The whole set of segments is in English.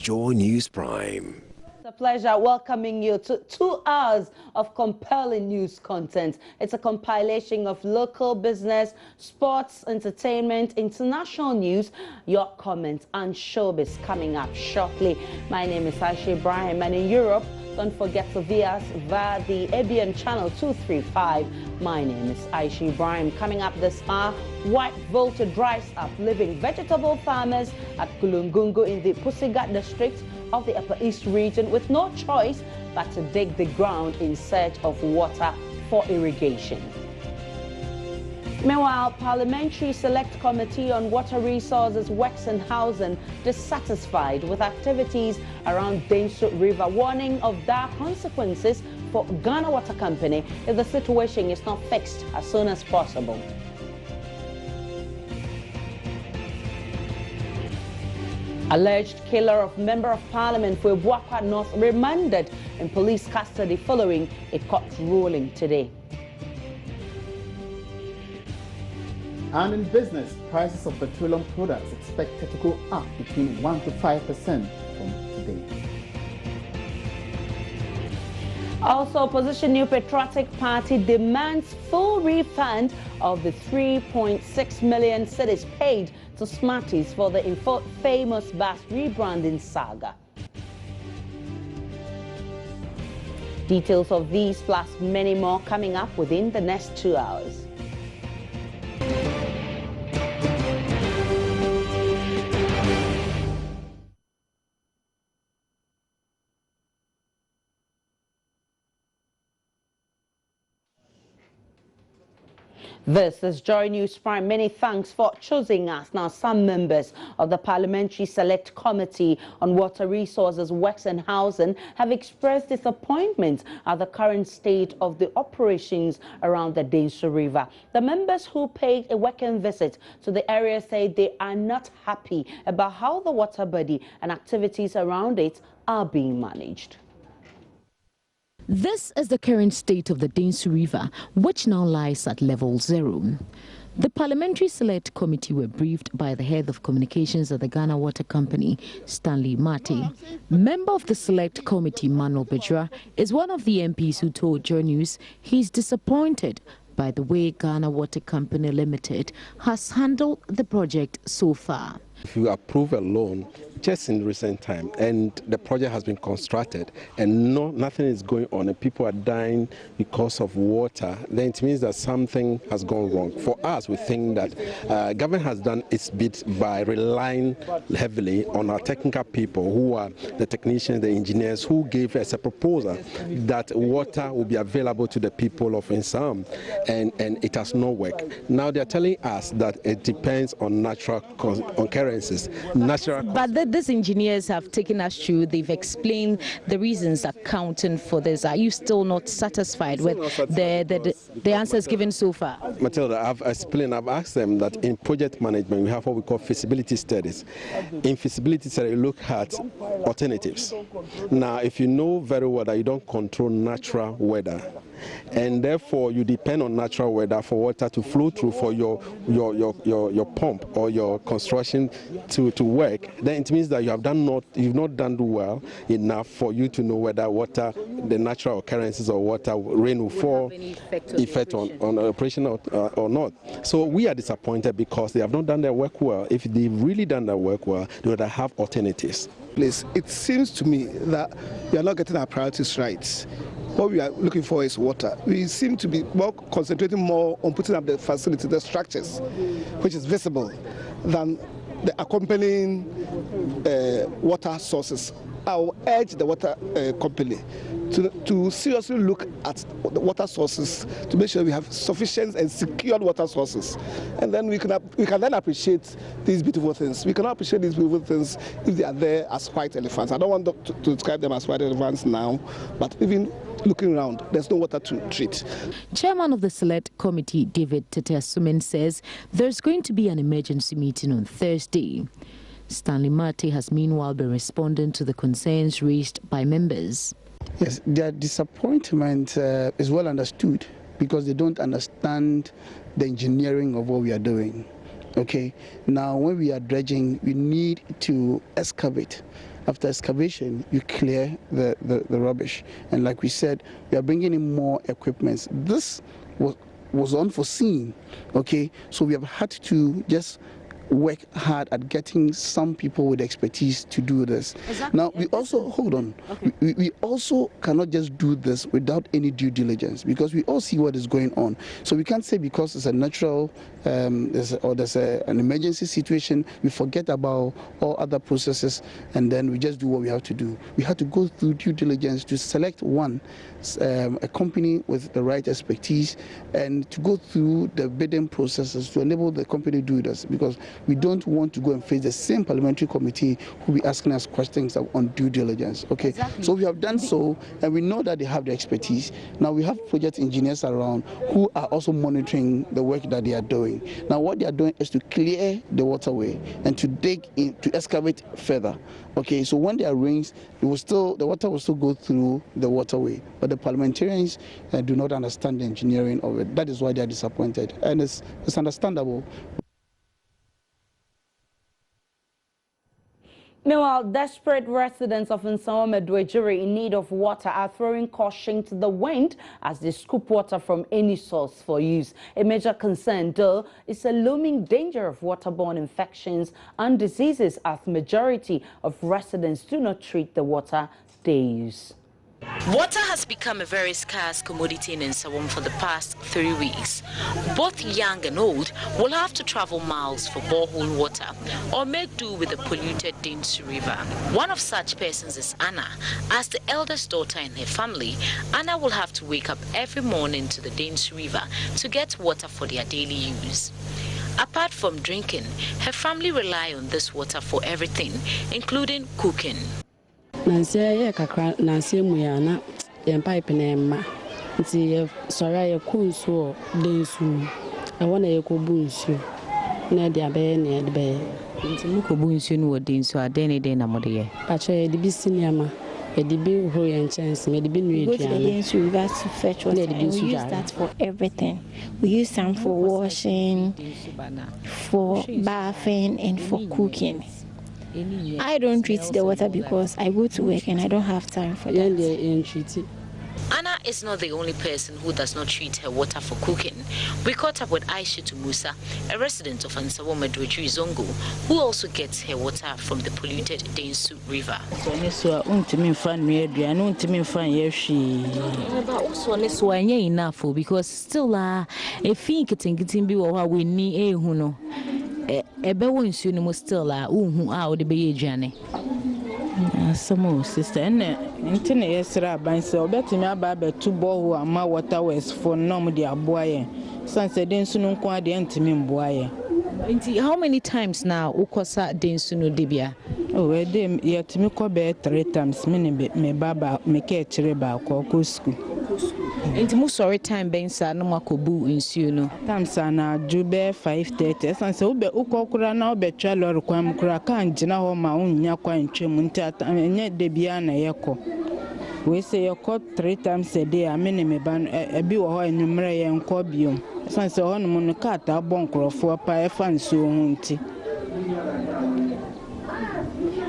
Joy News Prime. It's a pleasure welcoming you to 2 hours of compelling news content. It's a compilation of local business, sports, entertainment, international news, your comments and showbiz coming up shortly. My name is Asare Ibrahim, and in Europe, don't forget to view us via the ABN channel 235. My name is Asare Ibrahim. Coming up this hour, white voter dries up, leaving vegetable farmers at Kulungungu in the Pusigat district of the Upper East region with no choice but to dig the ground in search of water for irrigation. Meanwhile, Parliamentary Select Committee on Water Resources, Works and Housing dissatisfied with activities around Deni River, warning of dire consequences for Ghana Water Company if the situation is not fixed as soon as possible. Alleged killer of Member of Parliament for Buakwa North remanded in police custody following a court ruling today. And in business, prices of petroleum products expected to go up between 1 to 5% from today. Also, opposition New Patriotic Party demands full refund of the 3.6 million cedis paid to Smarties for the famous bus rebranding saga. Details of these plus many more coming up within the next 2 hours. This is Joy News Prime. Many thanks for choosing us. Now, some members of the Parliamentary Select Committee on Water Resources, Works and Housing have expressed disappointment at the current state of the operations around the Deni River. The members who paid a working visit to the area say they are not happy about how the water body and activities around it are being managed. This is the current state of the Deni River, which now lies at level 0. The Parliamentary Select Committee were briefed by the head of communications at the Ghana Water Company, Stanley Marty. Member of the Select Committee, Manuel Bejura, is one of the MPs who told Joy News he's disappointed by the way Ghana Water Company Limited has handled the project so far. If you approve a loan just in recent time and the project has been constructed and nothing is going on and people are dying because of water, then it means that something has gone wrong. For us, we think that government has done its bit by relying heavily on our technical people who are the technicians, the engineers who gave us a proposal that water will be available to the people of Insam, and it has not worked. Now they are telling us that it depends on natural occurrences. But these engineers have taken us through, they've explained the reasons accounting for this. Are you still not satisfied with the answers given so far? Matilda, I've explained, I've asked them that in project management we have what we call feasibility studies. In feasibility study, you look at alternatives. Now, if you know very well that you don't control natural weather, and therefore you depend on natural weather for water to flow through for your pump or your construction to work, then it means that you've not done well enough for you to know whether the natural occurrences of water, rain will fall, effect on operation or not. So we are disappointed because they have not done their work well. If they've really done their work well, they would have alternatives. Please, it seems to me that we are not getting our priorities right. What we are looking for is water. We seem to be concentrating more on putting up the facility, the structures, which is visible, than the accompanying water sources. I will urge the water company to seriously look at the water sources to make sure we have sufficient and secured water sources, and then we can then appreciate these beautiful things. We cannot appreciate these beautiful things if they are there as white elephants. I don't want to describe them as white elephants now, but even looking around, there's no water to treat. Chairman of the Select Committee, David Teteasumen, says there's going to be an emergency meeting on Thursday. Stanley Marty has meanwhile been responding to the concerns raised by members. Yes, their disappointment is well understood because they don't understand the engineering of what we are doing. Okay, now when we are dredging, we need to excavate after excavation, you clear the rubbish. And like we said, we are bringing in more equipment. This was unforeseen, okay? So we have had to just work hard at getting some people with expertise to do this. Exactly. Now, we also, hold on, okay. we also cannot just do this without any due diligence, because we all see what is going on. So we can't say because it's a natural, there's an emergency situation, we forget about all other processes and then we just do what we have to do. We have to go through due diligence to select a company with the right expertise, and to go through the bidding processes to enable the company to do this, because we don't want to go and face the same parliamentary committee who will be asking us questions on due diligence. Okay, exactly. So we have done so, and we know that they have the expertise. Now we have project engineers around who are also monitoring the work that they are doing. Now what they are doing is to clear the waterway and to dig in, to excavate further. Okay, so when there are rains, the water will still go through the waterway, but the parliamentarians do not understand the engineering of it. That is why they are disappointed, and it's understandable. Meanwhile, desperate residents of Nsawam-Edwejiri in need of water are throwing caution to the wind as they scoop water from any source for use. A major concern, though, is a looming danger of waterborne infections and diseases, as the majority of residents do not treat the water they use. Water has become a very scarce commodity in Nsawam for the past 3 weeks. Both young and old will have to travel miles for borehole water or make do with the polluted Deni River. One of such persons is Anna. As the eldest daughter in her family, Anna will have to wake up every morning to the Deni River to get water for their daily use. Apart from drinking, her family rely on this water for everything, including cooking. Nancy kakra nancy muyana yen pipe na emma nti sora ye kunso densu e wona ye ko bunsu na de abe na de be nti mu ko bunsu no densu adene de na mode ye pacho ye de bi siniama ye de bi ho ye chance me de bi nu go to the Deni River to fetch water, and we use that for everything. We use some for washing, for bathing, and for cooking. I don't treat the water because I go to work and I don't have time for that. Anna is not the only person who does not treat her water for cooking. We caught up with Aisha Musa, a resident of Nsawam-Edwejiri Zongo, who also gets her water from the polluted Deni River. Enough because still if you getting be or we need a ebe wonsu no still unhu a ode be yejane some sister and nti yesra ban se obetimi aba betu boho ama water west for nom de aboaye sanse densu no nko ade ntimi mboaye. How many times now ukosa densu no debia? Oh ede yetimi ko be 3 times me baba me ke kire ba ko school. Inti mu sorry time ben sa no makobu nsuo no times na jube 5:30 sanse ube ukokura na obetwa lori kwam kura kan gina ho ma unya kwan twem nti enye debia na yeko we say yeko 3 times a day amene me ban ebi wo ho enumre ye nko biom sanse ho no mu ka ta bonkrofo pa e fa nsuo ho nti.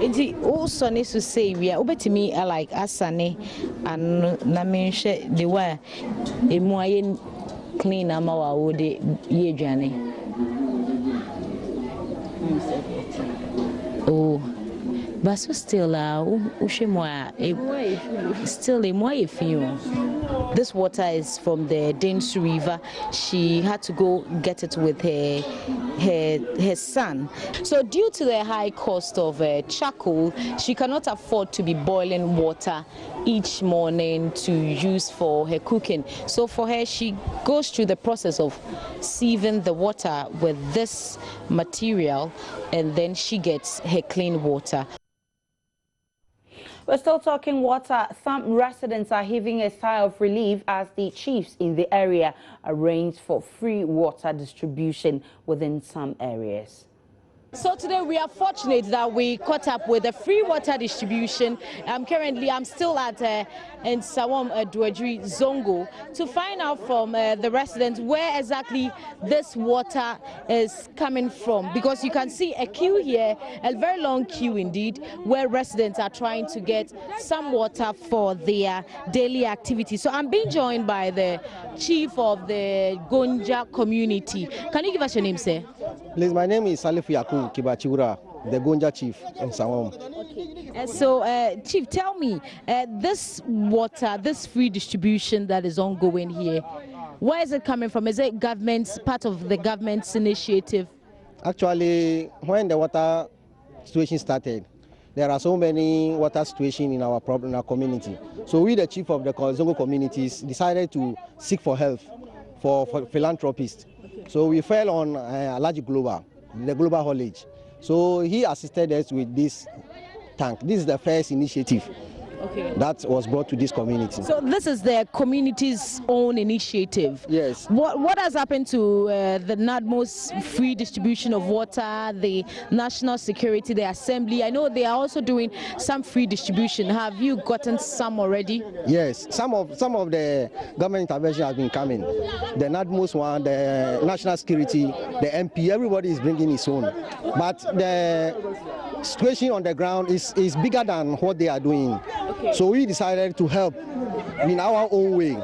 It also needs to say we are to me like Asane and Naminshe the way a moyen clean amawa would ye journey. Oh, but so still still a more if you. This water is from the Deni River. She had to go get it with her son. So due to the high cost of charcoal, she cannot afford to be boiling water each morning to use for her cooking. So for her, she goes through the process of sieving the water with this material, and then she gets her clean water. We're still talking water. Some residents are heaving a sigh of relief as the chiefs in the area arrange for free water distribution within some areas. So today we are fortunate that we caught up with the free water distribution. Currently I'm still at in Sawam Duadri Zongo to find out from the residents where exactly this water is coming from, because you can see a queue here, a very long queue indeed, where residents are trying to get some water for their daily activities. So I'm being joined by the chief of the Gonja community. Can you give us your name, sir? Please, my name is Salif Yaku Kibachura, the Gonja chief in Sawam. Okay. So, Chief, tell me, this water, this free distribution that is ongoing here, where is it coming from? Is it part of the government's initiative? Actually, when the water situation started, there are so many water situations in our community. So we, the chief of the Zongo communities, decided to seek for help for philanthropists. So we fell on a large global, the global haulage. So he assisted us with this tank. This is the first initiative that was brought to this community. So this is the community's own initiative. Yes. What has happened to the NADMO's free distribution of water, the national security, the assembly? I know they are also doing some free distribution. Have you gotten some already? Yes, some of the government intervention has been coming. The NADMO's one, the national security, the MP, everybody is bringing his own. But the situation on the ground is bigger than what they are doing. So we decided to help in our own way.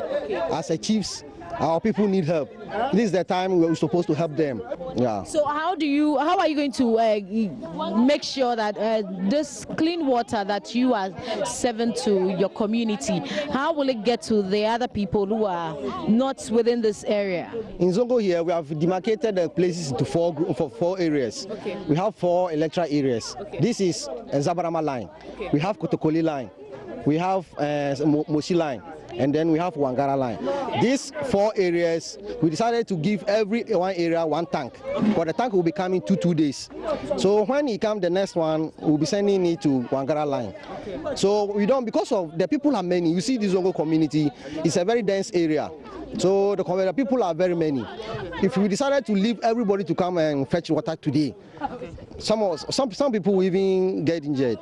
As a chiefs, our people need help. This is the time we're supposed to help them. Yeah. So how are you going to make sure that this clean water that you are serving to your community, how will it get to the other people who are not within this area? In Zongo here, we have demarcated the places into four areas. Okay. We have 4 electoral areas. Okay. This is a Zabarama line. Okay. We have Kotokoli line. We have Moshi line. And then we have Wangara line. These 4 areas, we decided to give every one area 1 tank. But the tank will be coming 2 days. So when he comes, the next one, we'll be sending it to Wangara line. So we don't, because of the people are many. You see this Zongo community, it's a very dense area. So the people are very many. If we decided to leave everybody to come and fetch water today, some people will even get injured.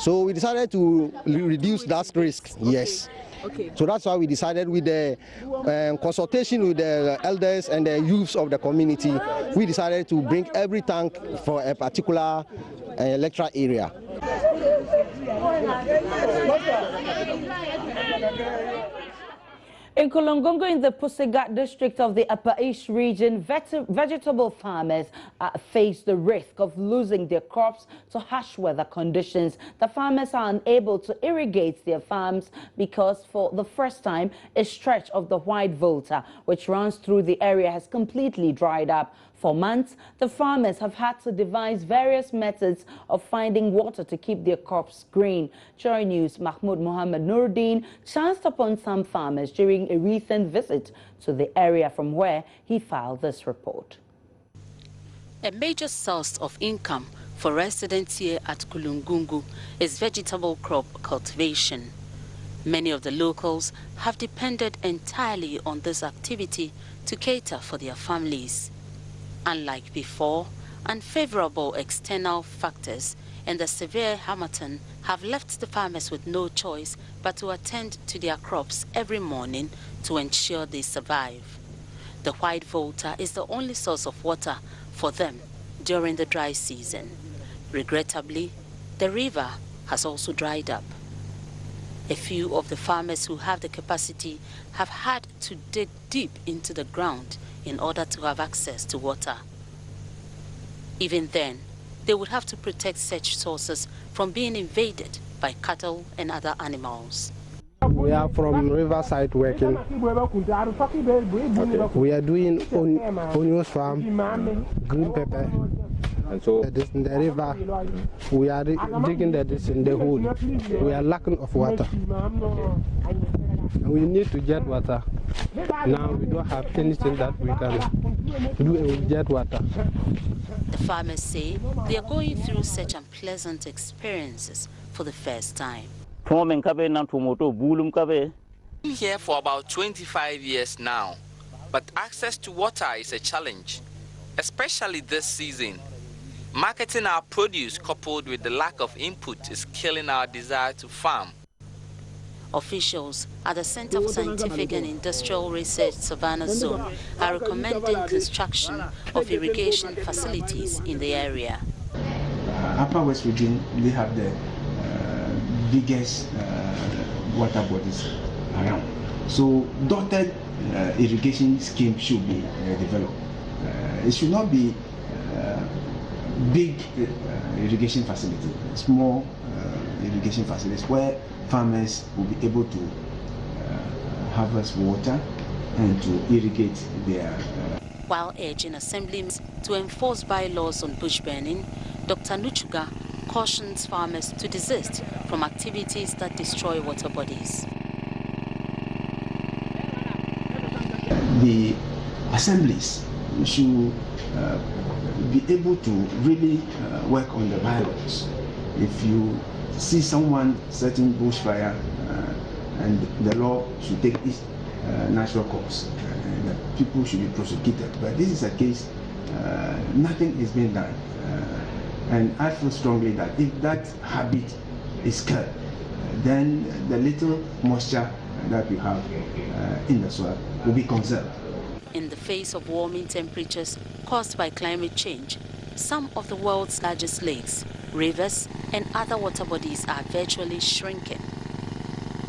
So we decided to reduce that risk. Yes. Okay. So that's why we decided, with the consultation with the elders and the youths of the community, we decided to bring every tank for a particular electoral area. In Kolongongo, in the Pusigat district of the Upper East region, vegetable farmers face the risk of losing their crops to harsh weather conditions. The farmers are unable to irrigate their farms because, for the first time, a stretch of the White Volta, which runs through the area, has completely dried up. For months, the farmers have had to devise various methods of finding water to keep their crops green. Joy News' Mahmoud Mohammed Nuruddin chanced upon some farmers during a recent visit to the area from where he filed this report. A major source of income for residents here at Kulungungu is vegetable crop cultivation. Many of the locals have depended entirely on this activity to cater for their families. Unlike before, unfavorable external factors and the severe harmattan have left the farmers with no choice but to attend to their crops every morning to ensure they survive. The White Volta is the only source of water for them during the dry season. Regrettably, the river has also dried up. A few of the farmers who have the capacity have had to dig deep into the ground in order to have access to water. Even then, they would have to protect such sources from being invaded by cattle and other animals. We are from Riverside working. We are doing onions farm, green pepper. And so this in the river, we are digging this in the hole. We are lacking of water. And we need to get water. Now we don't have anything that we can do with get water. The farmers say they are going through such unpleasant experiences for the first time. I'm here for about 25 years now, but access to water is a challenge, especially this season. Marketing our produce coupled with the lack of input is killing our desire to farm. Officials at the Center for Scientific and Industrial Research Savannah Zone are recommending construction of irrigation facilities in the area. Upper West region, they have the biggest water bodies around. So dotted irrigation scheme should be developed. It should not be big irrigation facility, small irrigation facilities where farmers will be able to harvest water and to irrigate their... While urging assemblies to enforce bylaws on bush burning, Dr. Nuchuga cautions farmers to desist from activities that destroy water bodies. The assemblies should be able to really work on the bylaws. If you see someone setting bushfire, and the law should take its natural course, that people should be prosecuted. But this is a case, nothing is being done. And I feel strongly that if that habit is curbed, then the little moisture that we have in the soil will be conserved. In the face of warming temperatures caused by climate change, some of the world's largest lakes, rivers, and other water bodies are virtually shrinking.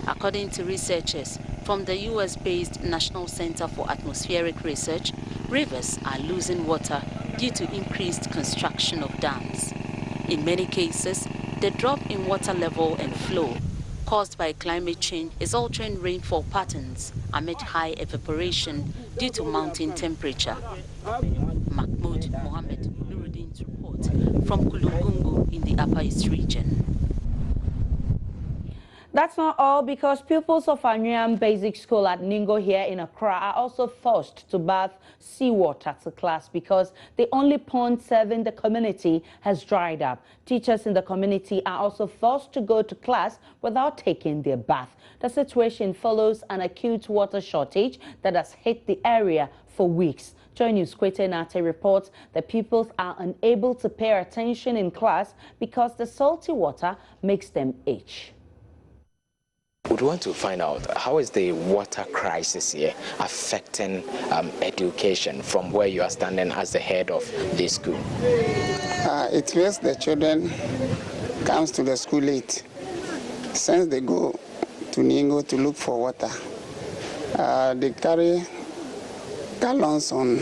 According to researchers from the US-based National Center for Atmospheric Research, rivers are losing water due to increased construction of dams. In many cases, the drop in water level and flow caused by climate change is altering rainfall patterns amid high evaporation due to mountain temperature. Mahmoud Mohammed Nuruddin's report from Kulungungu in the Upper East region. That's not all, because pupils of Anyam Basic School at Ningo here in Accra are also forced to bath seawater to class because the only pond serving the community has dried up. Teachers in the community are also forced to go to class without taking their bath. The situation follows an acute water shortage that has hit the area for weeks. Joy News' Kwete Nate reports that pupils are unable to pay attention in class because the salty water makes them itch. We want to find out how is the water crisis here affecting education from where you are standing as the head of this school. It makes the children comes to the school late. Since they go to Ningo to look for water, they carry gallons on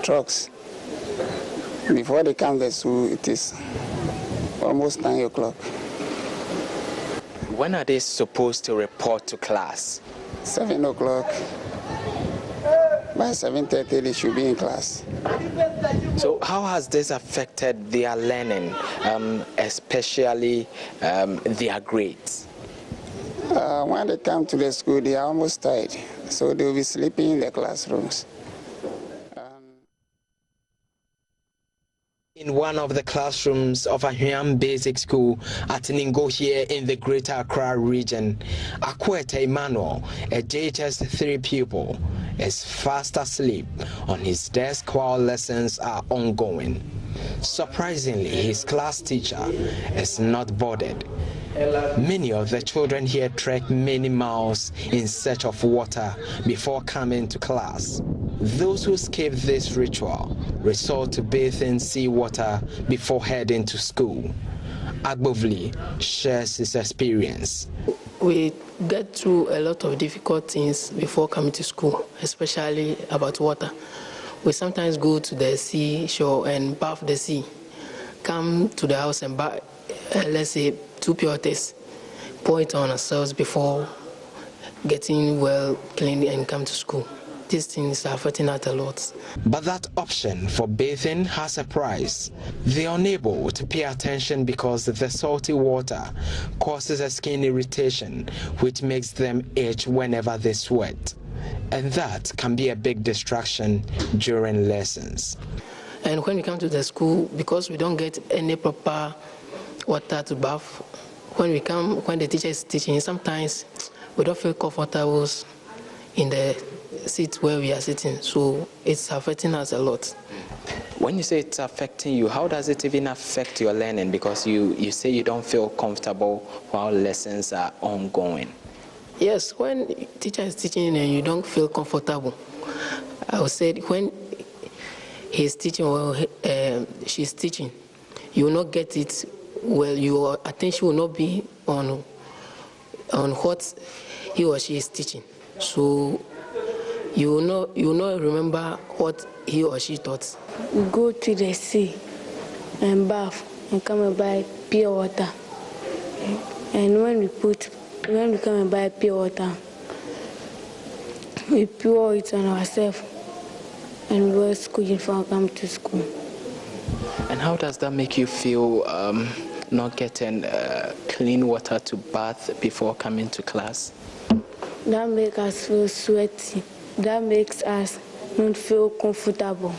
trucks. Before they come to the school, it is almost 9 o'clock. When are they supposed to report to class? 7 o'clock. By 7:30 they should be in class. So how has this affected their learning, especially their grades? When they come to the school, they are almost tired, so they will be sleeping in the classrooms. In one of the classrooms of Anyam Basic School at Ningo here in the Greater Accra region, Akwete Emmanuel, a JHS 3 pupil, is fast asleep on his desk while lessons are ongoing. Surprisingly, his class teacher is not bothered. Many of the children here trek many miles in search of water before coming to class. Those who skip this ritual resort to bathe in seawater before heading to school. Agbovli shares his experience. We get through a lot of difficult things before coming to school, especially about water. We sometimes go to the seashore and bath the sea, come to the house and buy, let's say, 2 pure waters, pour it on ourselves before getting well cleaned and come to school. These things are affecting us a lot. But that option for bathing has a price. They are unable to pay attention because the salty water causes a skin irritation, which makes them itch whenever they sweat. And that can be a big distraction during lessons. And when we come to the school, because we don't get any proper water to bath, when the teacher is teaching, sometimes we don't feel comfortable in the seat where we are sitting, so it's affecting us a lot. When you say it's affecting you, how does it even affect your learning? Because you say you don't feel comfortable while lessons are ongoing. Yes, when teacher is teaching and you don't feel comfortable, I would say when he's teaching or she's teaching, you will not get it well. Your attention will not be on what he or she is teaching. So you will not remember what he or she taught. We go to the sea and bath and come and buy pure water. And when we come and buy pure water, we pour it on ourselves and we wear school uniform, come to school. And how does that make you feel, not getting clean water to bath before coming to class? That makes us feel sweaty. That makes us not feel comfortable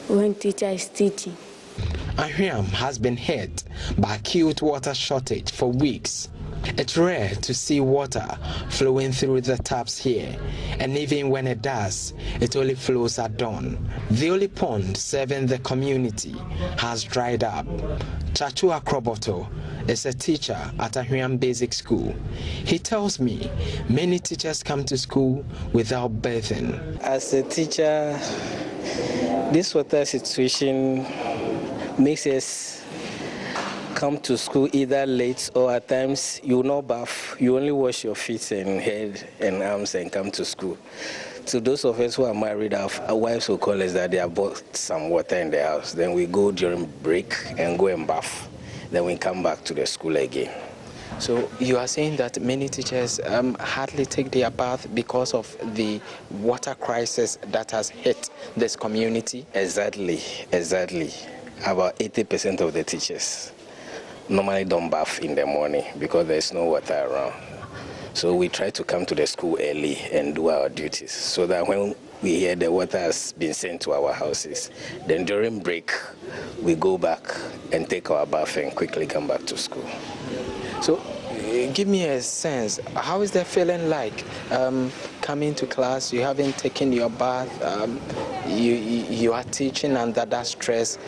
when teacher is teaching. Ahriam has been hit by acute water shortage for weeks. It's rare to see water flowing through the taps here, and even when it does, it only flows at dawn. The only pond serving the community has dried up. Chachu Akroboto is a teacher at Ahriam Basic School. He tells me many teachers come to school without bathing. As a teacher, this water situation makes us come to school either late or at times you will not bath. You only wash your feet and head and arms and come to school. To those of us who are married, our wives will call us that they have bought some water in the house. Then we go during break and go and bath. Then we come back to the school again. So you are saying that many teachers hardly take their bath because of the water crisis that has hit this community? Exactly. About 80% of the teachers normally don't bath in the morning because there's no water around. So we try to come to the school early and do our duties so that when we hear the water has been sent to our houses, then during break we go back and take our bath and quickly come back to school. So give me a sense, how is that feeling like coming to class? You haven't taken your bath, you are teaching under that stress.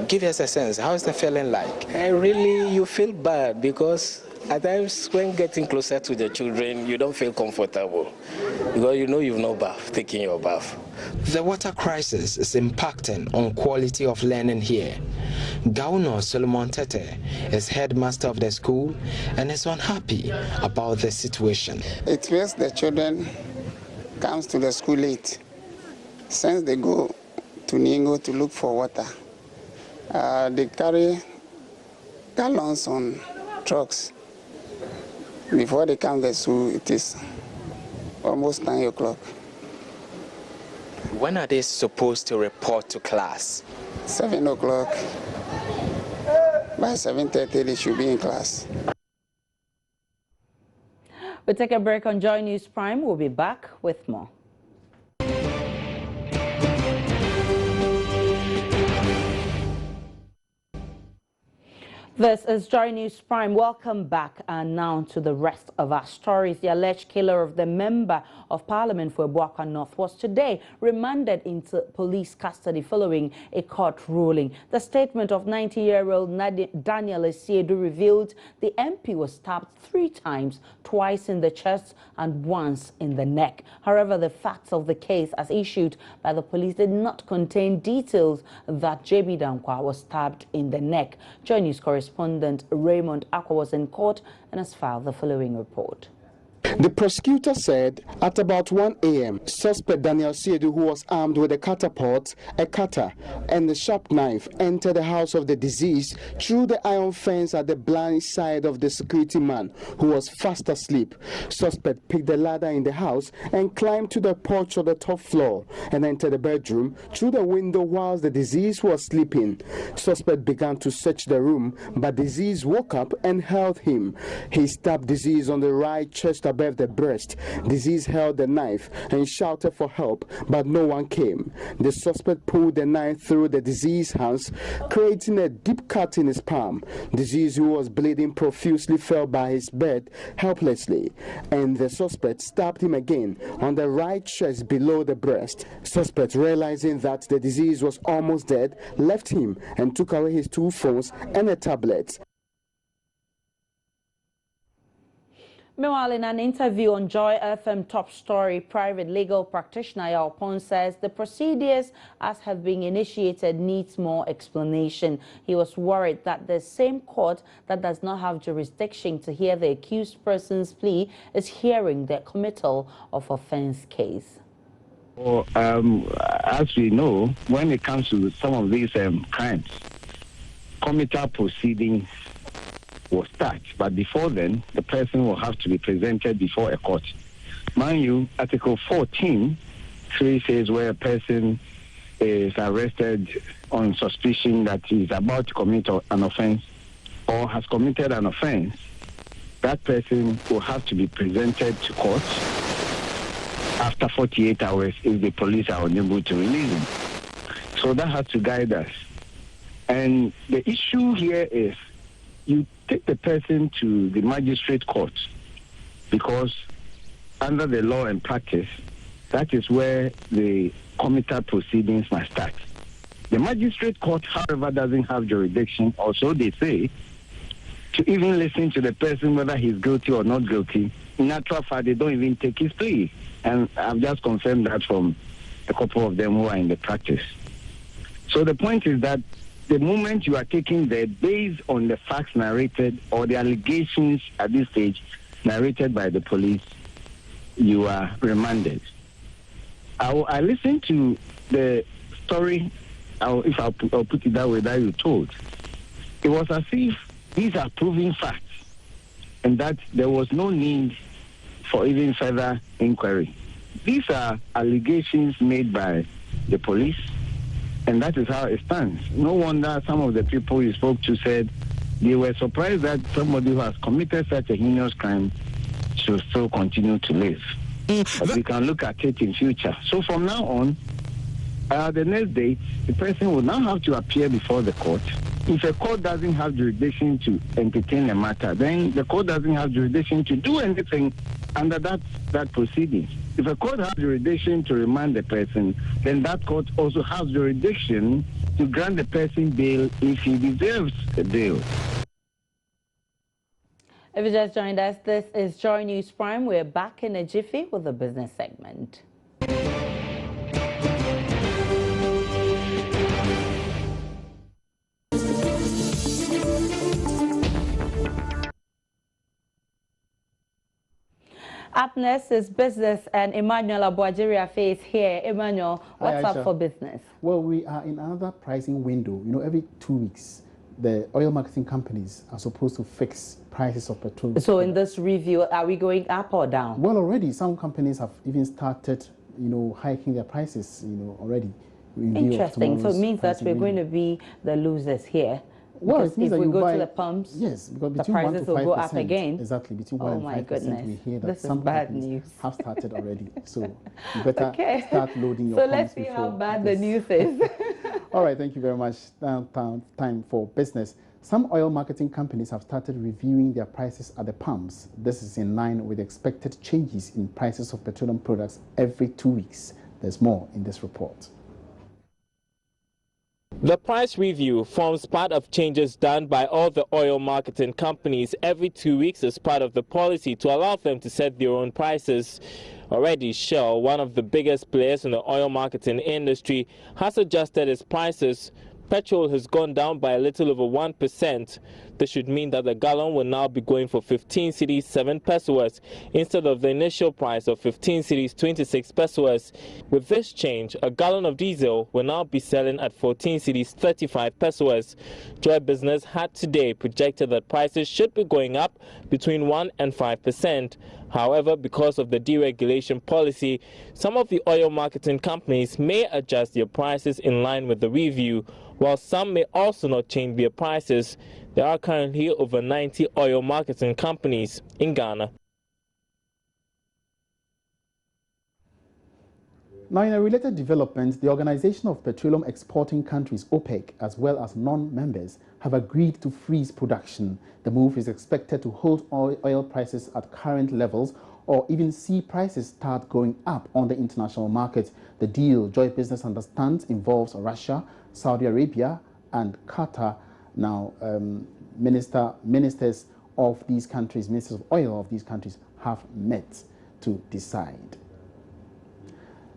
Give us a sense, how is the feeling like? Really, you feel bad because at times when getting closer to the children, you don't feel comfortable because you know you've no bath, taking your bath. The water crisis is impacting on quality of learning here. Gauno Solomon Tete is headmaster of the school and is unhappy about the situation. It makes the children come to the school late. Since they go to Ningo to look for water, they carry gallons on trucks. Before they come to the school, it is almost 9 o'clock. When are they supposed to report to class? 7 o'clock. By 7:30, they should be in class. We'll take a break on Joy News Prime. We'll be back with more. This is Joy News Prime. Welcome back, and now to the rest of our stories. The alleged killer of the member of Parliament for Ebuakwa North was today remanded into police custody following a court ruling. The statement of 90-year-old Daniel Esiedu revealed the MP was stabbed 3 times, twice in the chest and once in the neck. However, the facts of the case as issued by the police did not contain details that JB Dankwa was stabbed in the neck. Joy News correspondent Raymond Akwa was in court and has filed the following report. The prosecutor said at about 1 a.m., suspect Daniel Siedu, who was armed with a catapult, a cutter, and a sharp knife, entered the house of the deceased through the iron fence at the blind side of the security man, who was fast asleep. Suspect picked the ladder in the house and climbed to the porch of the top floor and entered the bedroom through the window whilst the deceased was sleeping. Suspect began to search the room, but deceased woke up and held him. He stabbed deceased on the right chest above above the breast. Disease held the knife and shouted for help, but no one came. The suspect pulled the knife through the disease's hands, creating a deep cut in his palm. Disease, who was bleeding profusely, fell by his bed helplessly, and the suspect stabbed him again on the right chest below the breast. Suspect, realizing that the disease was almost dead, left him and took away his 2 phones and a tablet. Meanwhile, in an interview on Joy FM Top Story, private legal practitioner Yalpon says the procedures as have been initiated needs more explanation. He was worried that the same court that does not have jurisdiction to hear the accused person's plea is hearing the committal of offense case. Well, as we know, when it comes to some of these crimes, committal proceedings will start, but before then, the person will have to be presented before a court. Mind you, Article 14(3) says where a person is arrested on suspicion that he is about to commit an offense or has committed an offense, that person will have to be presented to court after 48 hours if the police are unable to release him. So that has to guide us. And the issue here is you take the person to the magistrate court because under the law and practice, that is where the committal proceedings must start. The magistrate court, however, doesn't have jurisdiction, or so they say, to even listen to the person whether he's guilty or not guilty. In actual fact, they don't even take his plea. And I've just confirmed that from a couple of them who are in the practice. So the point is that the moment you are taking there based on the facts narrated or the allegations at this stage narrated by the police, you are remanded. I listened to the story, I'll put it that way, that you told. It was as if these are proven facts and that there was no need for even further inquiry. These are allegations made by the police, and that is how it stands. No wonder some of the people you spoke to said they were surprised that somebody who has committed such a heinous crime should still continue to live. But we can look at it in future. So from now on, the next date, the person will now have to appear before the court. If a court doesn't have jurisdiction to entertain a matter, then the court doesn't have jurisdiction to do anything under that proceeding. If a court has jurisdiction to remand the person, then that court also has jurisdiction to grant the person bail if he deserves a bail. If you just joined us, this is Joy News Prime. We're back in a jiffy with the business segment. Up next is business, and Emmanuel Abuajiri is here. Emmanuel, what's up for business? Well, we are in another pricing window. You know, every 2 weeks, the oil marketing companies are supposed to fix prices of petrol. So in this review, are we going up or down? Well, already some companies have even started, you know, hiking their prices, you know, already. Interesting. So it means that we're going to be the losers here. Well, it means if that we you go buy, to the pumps, yes, because the between 1 prices to 5%, will go up again. Exactly, between 1 and 5%, goodness. we hear that this some is bad companies news. have started already. So you better start loading your So pumps let's see how bad the news is. All right, thank you very much. Time for business. Some oil marketing companies have started reviewing their prices at the pumps. This is in line with expected changes in prices of petroleum products every 2 weeks. There's more in this report. The price review forms part of changes done by all the oil marketing companies every 2 weeks as part of the policy to allow them to set their own prices. Already, Shell, one of the biggest players in the oil marketing industry, has adjusted its prices. Petrol has gone down by a little over 1%. This should mean that the gallon will now be going for 15 cedis 7 pesos instead of the initial price of 15 cedis 26 pesos. With this change, a gallon of diesel will now be selling at 14 cedis 35 pesos. Joy Business had today projected that prices should be going up between 1 and 5%. However, because of the deregulation policy, some of the oil marketing companies may adjust their prices in line with the review, while some may also not change their prices. There are currently over 90 oil marketing companies in Ghana. Now, in a related development, the Organization of Petroleum Exporting Countries, OPEC, as well as non-members, have agreed to freeze production. The move is expected to hold oil prices at current levels or even see prices start going up on the international market. The deal, Joy Business understands, involves Russia, Saudi Arabia, and Qatar. Now, ministers of these countries, ministers of oil of these countries, have met to decide.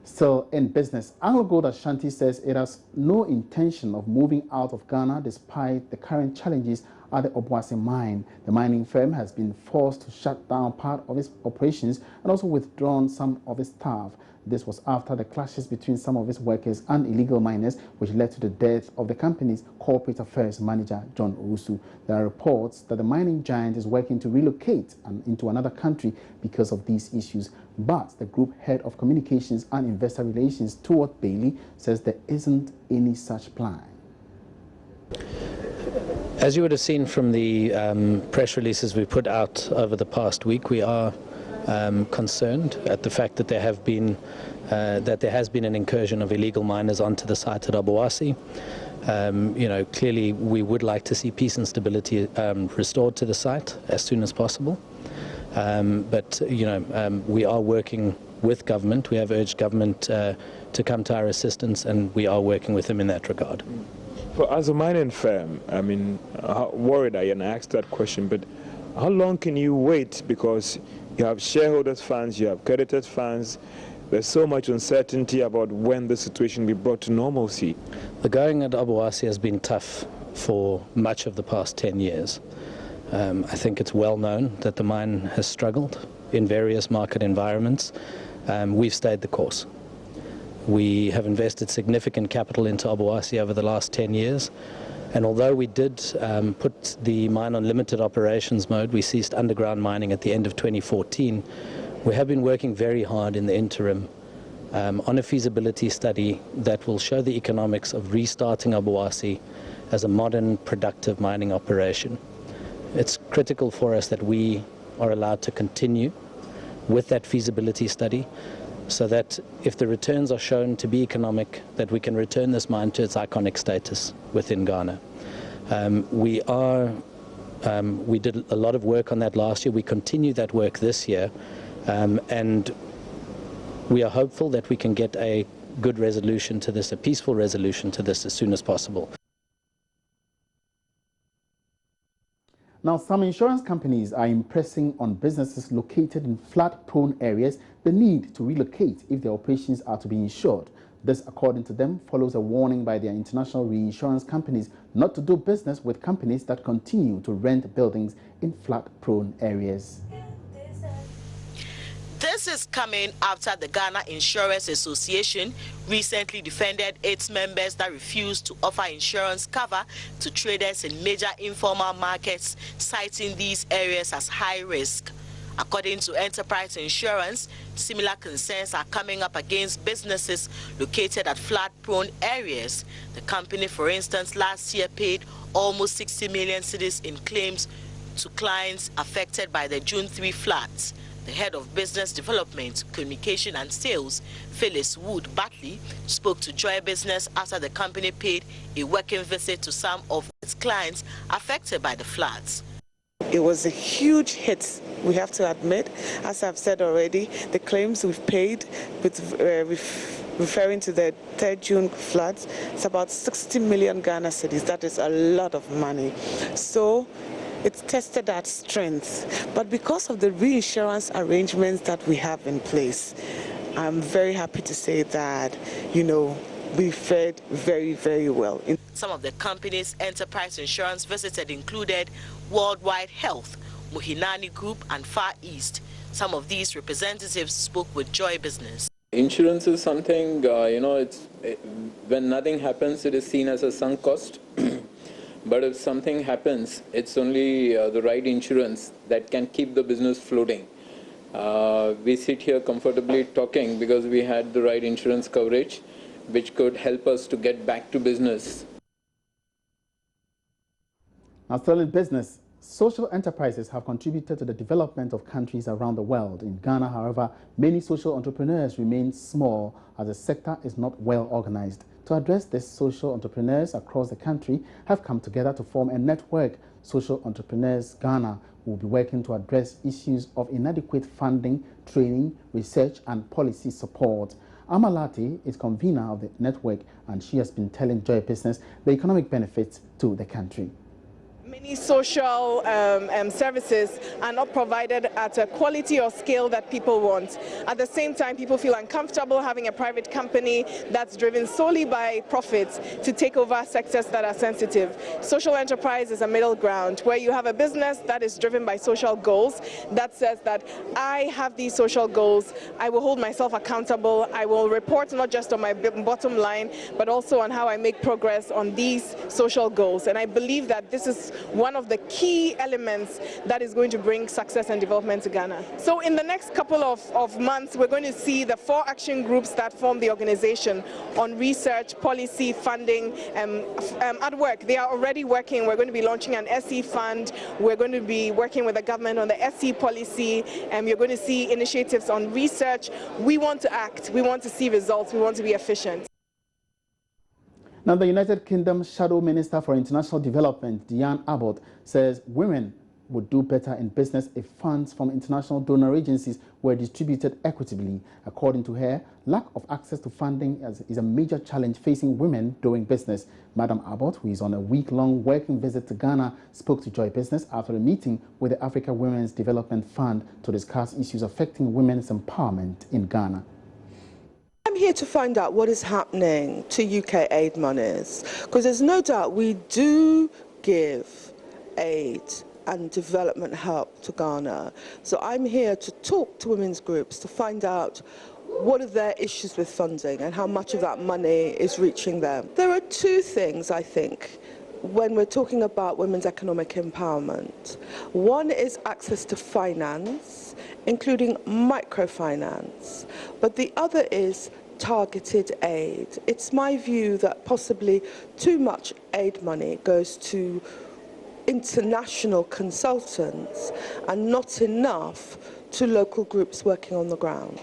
Still in business, Anglo Gold Ashanti says it has no intention of moving out of Ghana despite the current challenges at the Obuasi mine. The mining firm has been forced to shut down part of its operations and also withdrawn some of its staff. This was after the clashes between some of its workers and illegal miners, which led to the death of the company's corporate affairs manager, John Owusu. There are reports that the mining giant is working to relocate into another country because of these issues. But the group head of communications and investor relations, Stuart Bailey, says there isn't any such plan. As you would have seen from the press releases we put out over the past week, we are concerned at the fact that there has been an incursion of illegal miners onto the site at Obuasi. Clearly we would like to see peace and stability restored to the site as soon as possible. But we are working with government. We have urged government to come to our assistance, and we are working with them in that regard. Well, as a mining firm, I mean, how worried are you? And I asked that question, but how long can you wait? Because you have shareholders' funds, you have creditors' funds. There's so much uncertainty about when the situation will be brought to normalcy. The going at Obuasi has been tough for much of the past 10 years. I think it's well known that the mine has struggled in various market environments. We've stayed the course. We have invested significant capital into Obuasi over the last 10 years. And although we did put the mine on limited operations mode, we ceased underground mining at the end of 2014. We have been working very hard in the interim on a feasibility study that will show the economics of restarting Obuasi as a modern, productive mining operation. It's critical for us that we are allowed to continue with that feasibility study so that if the returns are shown to be economic, that we can return this mine to its iconic status within Ghana. We did a lot of work on that last year. We continue that work this year, and we are hopeful that we can get a good resolution to this, a peaceful resolution to this as soon as possible. Now, some insurance companies are impressing on businesses located in flood-prone areas the need to relocate if their operations are to be insured. This, according to them, follows a warning by their international reinsurance companies not to do business with companies that continue to rent buildings in flood-prone areas. This is coming after the Ghana Insurance Association recently defended its members that refused to offer insurance cover to traders in major informal markets, citing these areas as high risk. According to Enterprise Insurance, similar concerns are coming up against businesses located at flood-prone areas. The company, for instance, last year paid almost 60 million cedis in claims to clients affected by the June 3 floods. The head of business development, communication and sales, Phyllis Wood Batley, spoke to Joy Business after the company paid a working visit to some of its clients affected by the floods. It was a huge hit, we have to admit. As I've said already, the claims we've paid referring to the 3rd June floods, it's about 60 million Ghana cedis. That is a lot of money. So it's tested our strength. But because of the reinsurance arrangements that we have in place, I'm very happy to say that, we fared very, very well. Some of the companies Enterprise Insurance visited included Worldwide Health, Muhinani Group, and Far East. Some of these representatives spoke with Joy Business. Insurance is something, when nothing happens, it is seen as a sunk cost. But if something happens, it's only the right insurance that can keep the business floating. We sit here comfortably talking because we had the right insurance coverage, which could help us to get back to business. Now, still in business, Social enterprises have contributed to the development of countries around the world. In Ghana, however, many social entrepreneurs remain small as the sector is not well organized. To address this, social entrepreneurs across the country have come together to form a network, Social Entrepreneurs Ghana, who will be working to address issues of inadequate funding, training, research and policy support. Amalati is convener of the network, and she has been telling Joy Business the economic benefits to the country. Many social services are not provided at a quality or scale that people want. At the same time, people feel uncomfortable having a private company that's driven solely by profits to take over sectors that are sensitive. Social enterprise is a middle ground where you have a business that is driven by social goals that says that I have these social goals, I will hold myself accountable, I will report not just on my bottom line, but also on how I make progress on these social goals. And I believe that this is one of the key elements that is going to bring success and development to Ghana. So in the next couple of months, we're going to see the 4 action groups that form the organization on research, policy, funding, at work. They are already working. We're going to be launching an SE fund. We're going to be working with the government on the SE policy, and you're going to see initiatives on research. We want to act. We want to see results. We want to be efficient. Now, the United Kingdom's Shadow Minister for International Development, Diane Abbott, says women would do better in business if funds from international donor agencies were distributed equitably. According to her, lack of access to funding is a major challenge facing women doing business. Madam Abbott, who is on a week-long working visit to Ghana, spoke to Joy Business after a meeting with the Africa Women's Development Fund to discuss issues affecting women's empowerment in Ghana. I'm here to find out what is happening to UK aid monies, because there's no doubt we do give aid and development help to Ghana. So I'm here to talk to women's groups to find out what are their issues with funding and how much of that money is reaching them. There are 2 things, I think, when we're talking about women's economic empowerment. One is access to finance, including microfinance, but the other is targeted aid. It's my view that possibly too much aid money goes to international consultants and not enough to local groups working on the ground.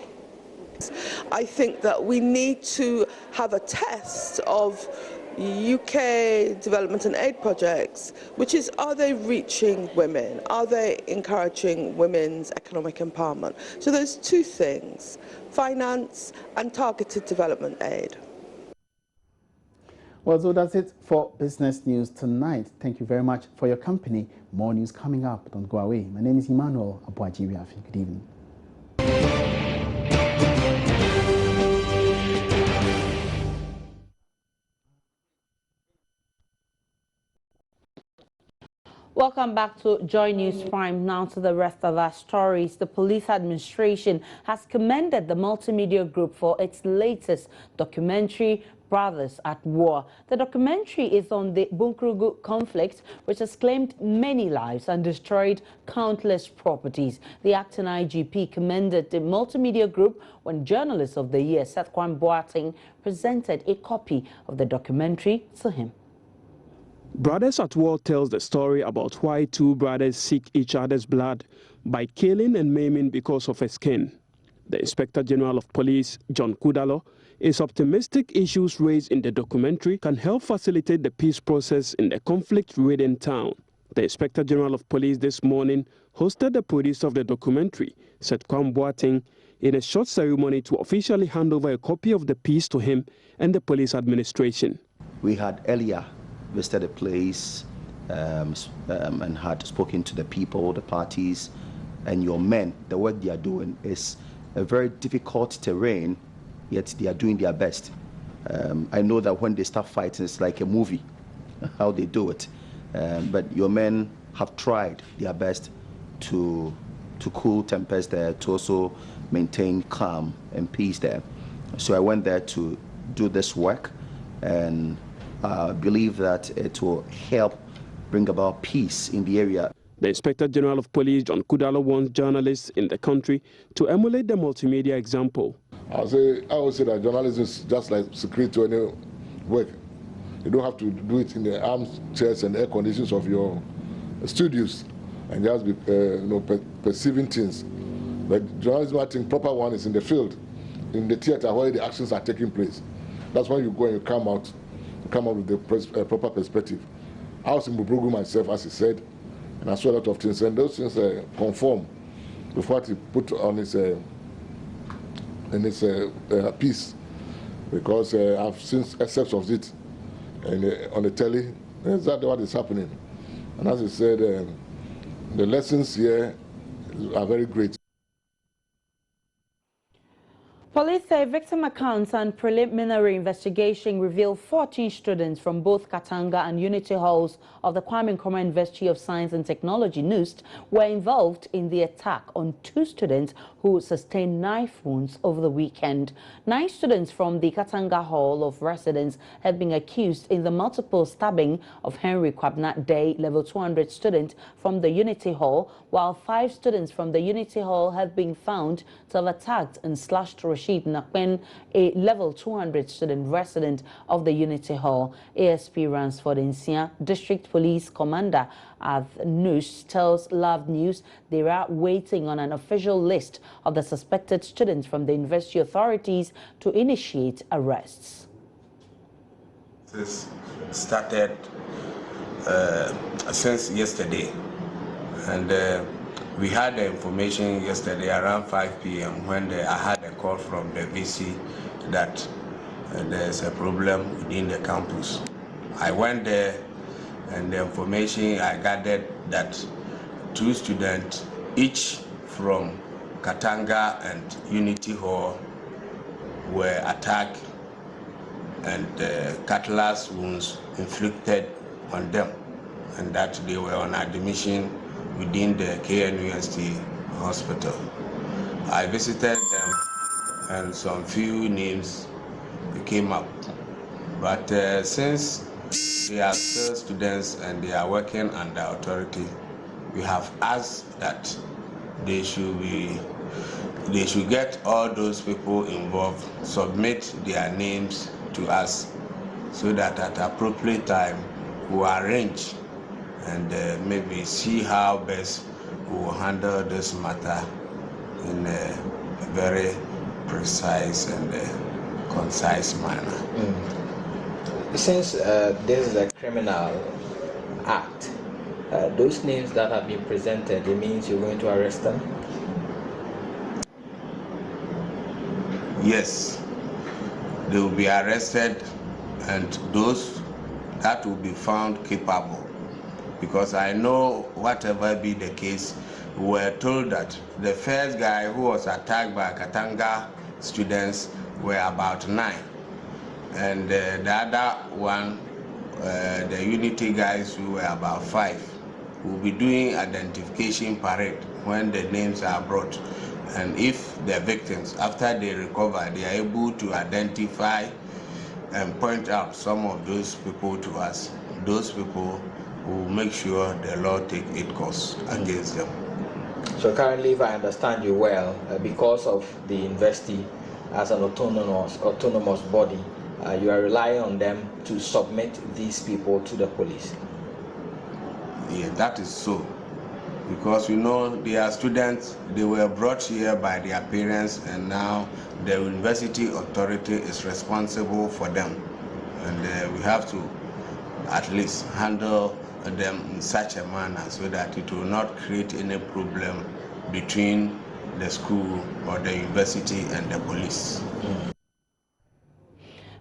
I think that we need to have a test of UK development and aid projects, which is, are they reaching women? Are they encouraging women's economic empowerment? So there's 2 things, finance and targeted development aid. Well, so that's it for Business News tonight. Thank you very much for your company. More news coming up. Don't go away. My name is Emmanuel Abuajiwiafi. Good evening. Welcome back to Joy News Prime. Now to the rest of our stories. The police administration has commended the multimedia group for its latest documentary, Brothers at War. The documentary is on the Bunkrugu conflict, which has claimed many lives and destroyed countless properties. The acting IGP commended the multimedia group when Journalist of the Year, Seth Kwan Boateng, presented a copy of the documentary to him. Brothers at War tells the story about why 2 brothers seek each other's blood by killing and maiming because of a skin. The Inspector General of Police, John Kudalo, is optimistic issues raised in the documentary can help facilitate the peace process in the conflict-ridden town. The Inspector General of Police this morning hosted the producer of the documentary, Seth Kwan Boateng, in a short ceremony to officially hand over a copy of the piece to him and the police administration. We had earlier visited the place and had spoken to the people, the parties, and your men. The work they are doing is a very difficult terrain, yet they are doing their best. I know that when they start fighting, it's like a movie, how they do it. But your men have tried their best to cool tempers there, to also maintain calm and peace there. So I went there to do this work, and believe that it will help bring about peace in the area. The Inspector General of Police, John Kudalo, wants journalists in the country to emulate the multimedia example. I would say that journalism is just like secret to any work. You don't have to do it in the armchairs and air conditions of your studios. and just be perceiving things. But journalism, I think, proper one is in the field, in the theater where the actions are taking place. That's when you go and you come out with the proper perspective. I was in Bubrugu myself, as he said, and I saw a lot of things, and those things conform with what he put on his piece, because I've seen excerpts of it on the telly. That's exactly what is happening. And as he said, the lessons here are very great. Police say victim accounts and preliminary investigation reveal 14 students from both Katanga and Unity Halls of the Kwame Nkrumah University of Science and Technology, NUST, were involved in the attack on 2 students who sustained knife wounds over the weekend. 9 students from the Katanga Hall of Residence have been accused in the multiple stabbing of Henry Kwabna Day, level 200 student from the Unity Hall, while 5 students from the Unity Hall have been found to have attacked and slashed Rashid Nakwen, a level 200 student resident of the Unity Hall. ASP Ransford Insia, District Police Commander at NUST, tells Love News they are waiting on an official list of the suspected students from the university authorities to initiate arrests. This started since yesterday, and we had the information yesterday around 5 p.m. when I had a call from the VC that there's a problem within the campus. I went there, and the information I gathered that 2 students, each from Katanga and Unity Hall, were attacked and cutlass wounds inflicted on them, and that they were on admission within the KNUST hospital. I visited them, and some few names came up. But since they are still students and they are working under authority, we have asked that they should get all those people involved, submit their names to us, so that at appropriate time we'll arrange and maybe see how best we will handle this matter in a very precise and concise manner. Since this is a criminal act, those names that have been presented, it means you're going to arrest them? Yes, they will be arrested, and those that will be found capable. Because I know whatever be the case, we were told that the first guy who was attacked by Katanga students were about 9. And the other one, the Unity guys, who were about 5. We'll be doing identification parade when the names are brought. And if the victims, after they recover, they are able to identify and point out some of those people to us, those people will make sure the law take its course against them. So currently, if I understand you well, because of the university as an autonomous body, you are relying on them to submit these people to the police. Yeah, that is so. Because you know, they are students, they were brought here by their parents, and now the university authority is responsible for them. And we have to at least handle them in such a manner so that it will not create any problem between the school or the university and the police.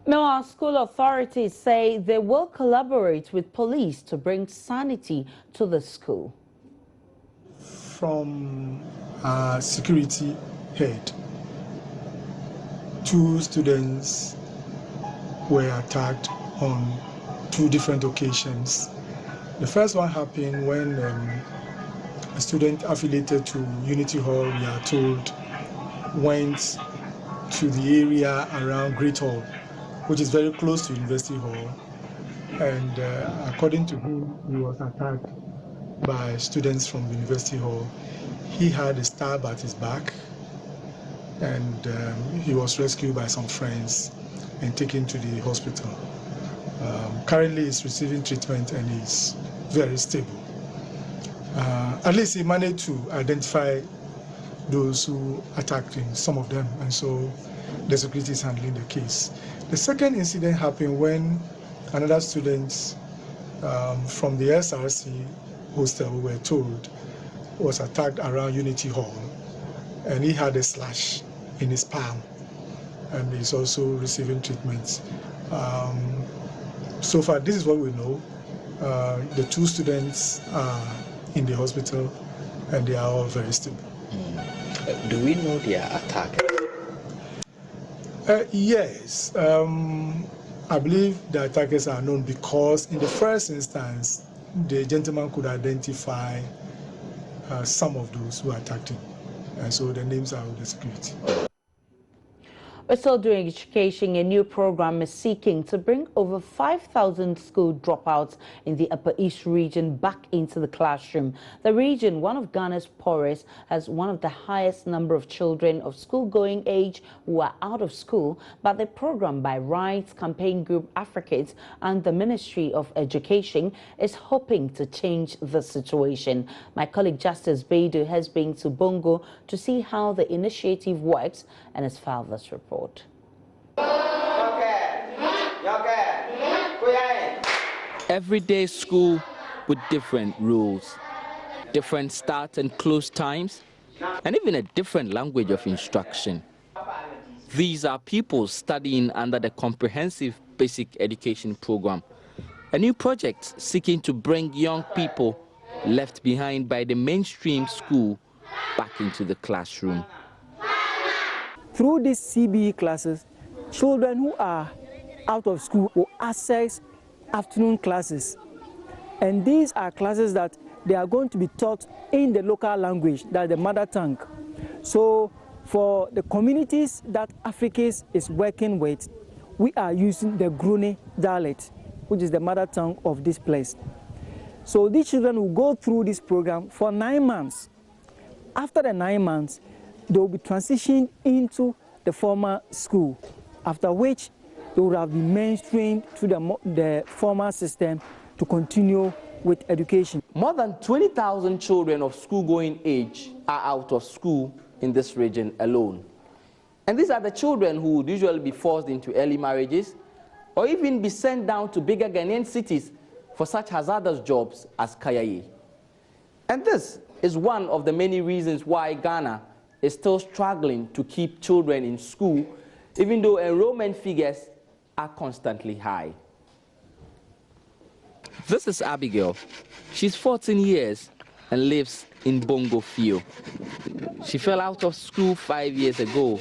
Meanwhile, school authorities say they will collaborate with police to bring sanity to the school. From our security head, 2 students were attacked on 2 different occasions. The first one happened when a student affiliated to Unity Hall, we are told, went to the area around Great Hall, which is very close to University Hall. And according to him, he was attacked by students from the University Hall. He had a stab at his back, and he was rescued by some friends and taken to the hospital. Currently, he's receiving treatment and he's very stable. At least he managed to identify those who attacked him, some of them, and so the security is handling the case. The second incident happened when another student from the SRC hostel, we were told, was attacked around Unity Hall, and he had a slash in his palm, and he's also receiving treatment. So far, this is what we know. The two students are in the hospital, and they are all very stable. Do we know their attackers? Yes. I believe the attackers are known because in the first instance, the gentleman could identify some of those who attacked him. And so the names are with the security. We're still doing education. A new program is seeking to bring over 5,000 school dropouts in the Upper East region back into the classroom. The region, one of Ghana's poorest, has one of the highest number of children of school-going age who are out of school, but the program by Rights Campaign Group Africans and the Ministry of Education is hoping to change the situation. My colleague Justice Beidu has been to Bongo to see how the initiative works and has filed this report. Everyday school with different rules, different start and close times, and even a different language of instruction. These are people studying under the Comprehensive Basic Education Program, a new project seeking to bring young people left behind by the mainstream school back into the classroom. Through these CBE classes, children who are out of school will access afternoon classes. And these are classes that they are going to be taught in the local language, that's the mother tongue. So for the communities that Africans is working with, we are using the Grune dialect, which is the mother tongue of this place. So these children will go through this program for 9 months. After the 9 months, they will be transitioned into the formal school, after which they will have been mainstreamed to the formal system to continue with education. More than 20,000 children of school-going age are out of school in this region alone. And these are the children who would usually be forced into early marriages or even be sent down to bigger Ghanaian cities for such hazardous jobs as Kayaye. And this is one of the many reasons why Ghana is still struggling to keep children in school, even though enrollment figures are constantly high. This is Abigail. She's 14 years and lives in Bongo Fio. She fell out of school 5 years ago.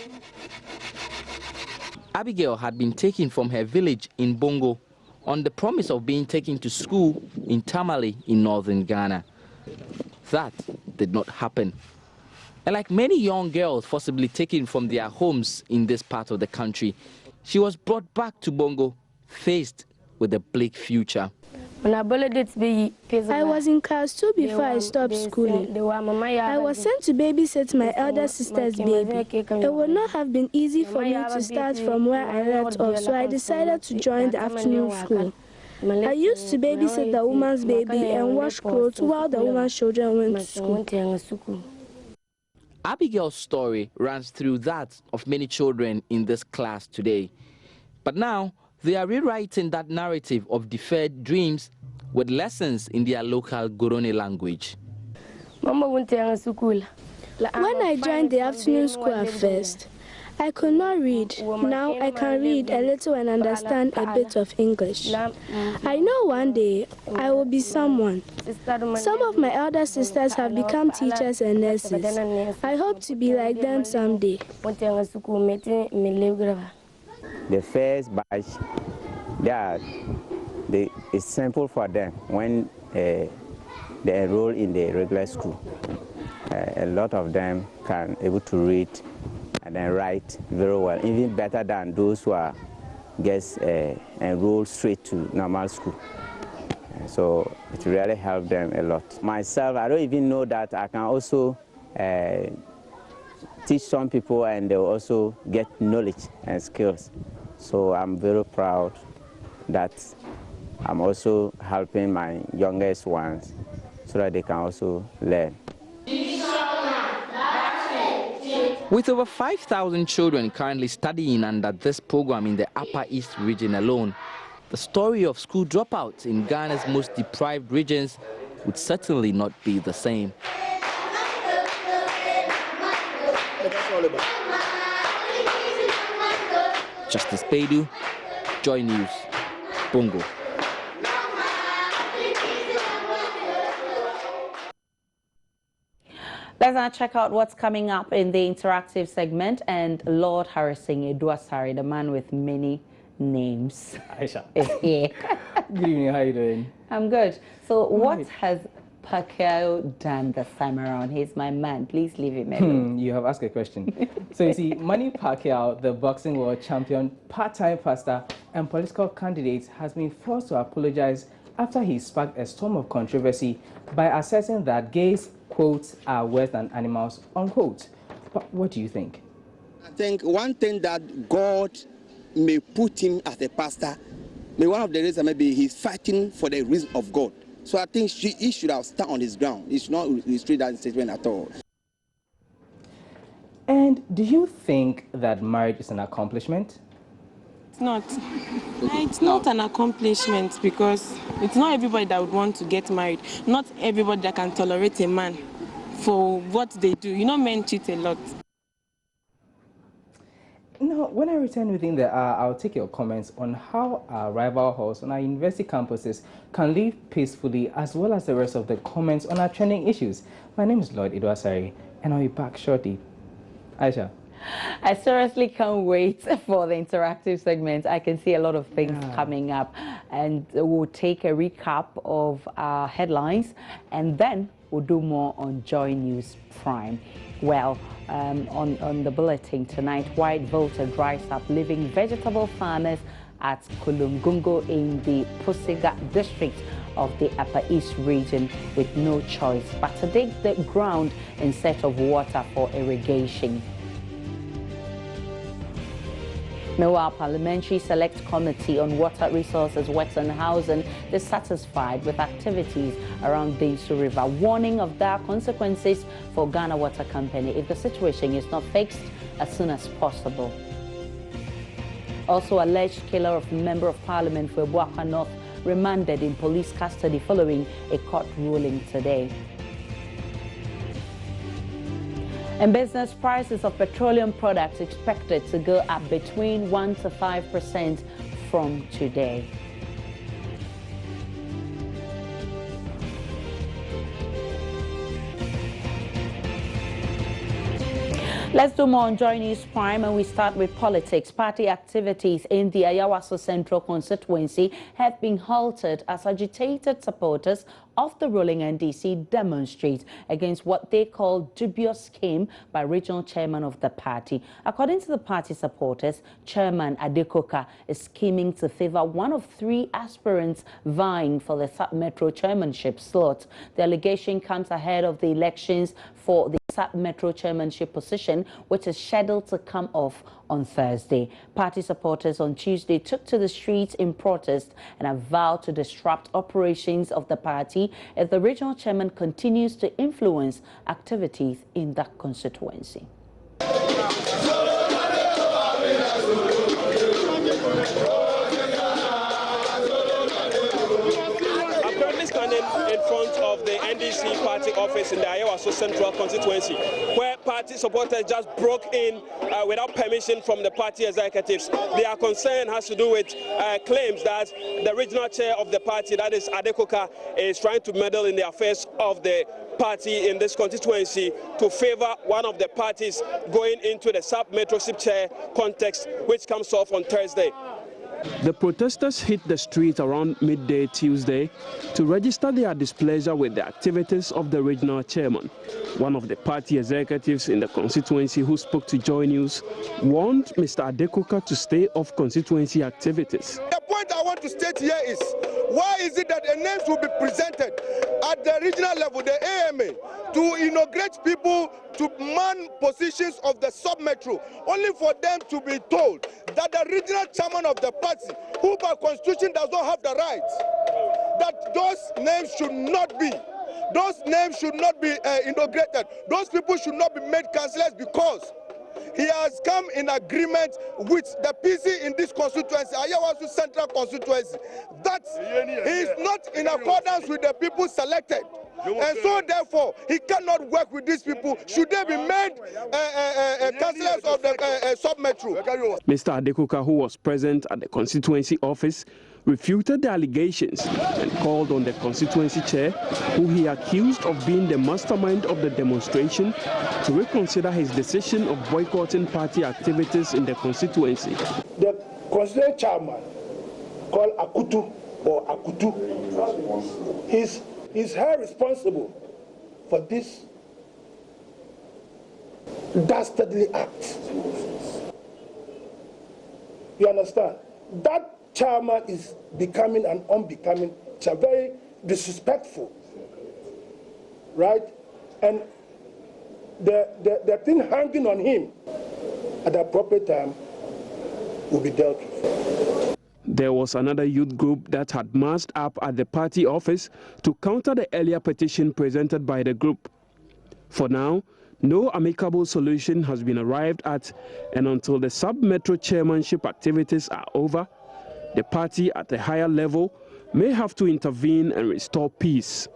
Abigail had been taken from her village in Bongo on the promise of being taken to school in Tamale in northern Ghana. That did not happen. And like many young girls forcibly taken from their homes in this part of the country, she was brought back to Bongo, faced with a bleak future. I was in class 2 before I stopped schooling. I was sent to babysit my elder sister's baby. It would not have been easy for me to start from where I left off, so I decided to join the afternoon school. I used to babysit the woman's baby and wash clothes while the woman's children went to school. Abigail's story runs through that of many children in this class today. But now, they are rewriting that narrative of deferred dreams with lessons in their local Gorone language. When I joined the afternoon school at first, I could not read. Now I can read a little and understand a bit of English. I know one day I will be someone. Some of my elder sisters have become teachers and nurses. I hope to be like them someday. The first batch, it's simple for them when they enroll in the regular school. A lot of them can able to read and then write very well, even better than those who are just enrolled straight to normal school. So it really helped them a lot. Myself, I don't even know that I can also teach some people and they will also get knowledge and skills. So I'm very proud that I'm also helping my youngest ones so that they can also learn. With over 5,000 children currently studying under this program in the Upper East region alone, the story of school dropouts in Ghana's most deprived regions would certainly not be the same. Justice Beidou, Joy News, Bongo. Let's now check out what's coming up in the interactive segment, and Lord Harrison Asare, the man with many names. Aisha. Yeah. Good evening, how are you doing? I'm good. So what has Pacquiao done this time around? He's my man. Please leave him alone. You have asked a question. So you see, Manny Pacquiao, the boxing world champion, part-time pastor, and political candidate, has been forced to apologize after he sparked a storm of controversy by asserting that gays, quote, are worse than animals, unquote. But what do you think? I think one thing that God may put him as a pastor, maybe one of the reasons maybe he's fighting for the reason of God. So I think he should have stand on his ground. He should not restrict that statement at all. And do you think that marriage is an accomplishment? It's not. It's not an accomplishment because it's not everybody that would want to get married. Not everybody that can tolerate a man for what they do. You know, men cheat a lot. No, when I return within the hour, I'll take your comments on how our rival halls on our university campuses can live peacefully, as well as the rest of the comments on our trending issues. My name is Lord Asare, and I'll be back shortly. Aisha. I seriously can't wait for the interactive segment. I can see a lot of things coming up, and we'll take a recap of our headlines, and then we'll do more on Joy News Prime. Well, on the bulletin tonight, white voter dries up, leaving vegetable farmers at Kulungungo in the Pusiga district of the Upper East region with no choice but to dig the ground in search of water for irrigation. Meanwhile, Parliamentary Select Committee on Water Resources, Works and Housing is satisfied with activities around Deni River, warning of dire consequences for Ghana Water Company if the situation is not fixed as soon as possible. Also, alleged killer of Member of Parliament for Buaka North remanded in police custody following a court ruling today. And business prices of petroleum products expected to go up between 1 to 5% from today. Let's do more on Joy News Prime, and we start with politics. Party activities in the Ayawaso Central constituency have been halted as agitated supporters of the ruling NDC demonstrate against what they call dubious scheme by regional chairman of the party. According to the party supporters, Chairman Adekoka is scheming to favor one of 3 aspirants vying for the Sub-Metro chairmanship slot. The allegation comes ahead of the elections for the Sub-Metro chairmanship position, which is scheduled to come off on Thursday. Party supporters on Tuesday took to the streets in protest and have vowed to disrupt operations of the party if the regional chairman continues to influence activities in that constituency. In front of the NDC party office in the Ayawaso Central constituency, where party supporters just broke in without permission from the party executives. Their concern has to do with claims that the regional chair of the party, that is Adekoka, is trying to meddle in the affairs of the party in this constituency to favor one of the parties going into the sub-metroship chair context, which comes off on Thursday. The protesters hit the street around midday Tuesday to register their displeasure with the activities of the regional chairman. One of the party executives in the constituency who spoke to Joy News warned Mr. Adekoka to stay off constituency activities. The point I want to state here is, why is it that the names will be presented at the regional level, the AMA, to inaugurate people to man positions of the sub-metro, only for them to be told that the regional chairman of the party, who by constitution does not have the rights, that those names should not be. those names should not be inaugurated. Those people should not be made councillors because he has come in agreement with the PC in this constituency, Ayawasu Central Constituency, that he is not in accordance with the people selected. And so, therefore, he cannot work with these people. Should they be made councillors of the sub-metro? Mr. Adekuka, who was present at the constituency office, refuted the allegations and called on the constituency chair, who he accused of being the mastermind of the demonstration, to reconsider his decision of boycotting party activities in the constituency. The constituency chairman, called Akutu or Akutu, is her responsible for this dastardly act. You understand? That chairman is becoming an unbecoming, it's a very disrespectful, right? And the thing hanging on him at the appropriate time will be dealt with. There was another youth group that had massed up at the party office to counter the earlier petition presented by the group. For now, no amicable solution has been arrived at, and until the sub-metro chairmanship activities are over, the party at a higher level may have to intervene and restore peace.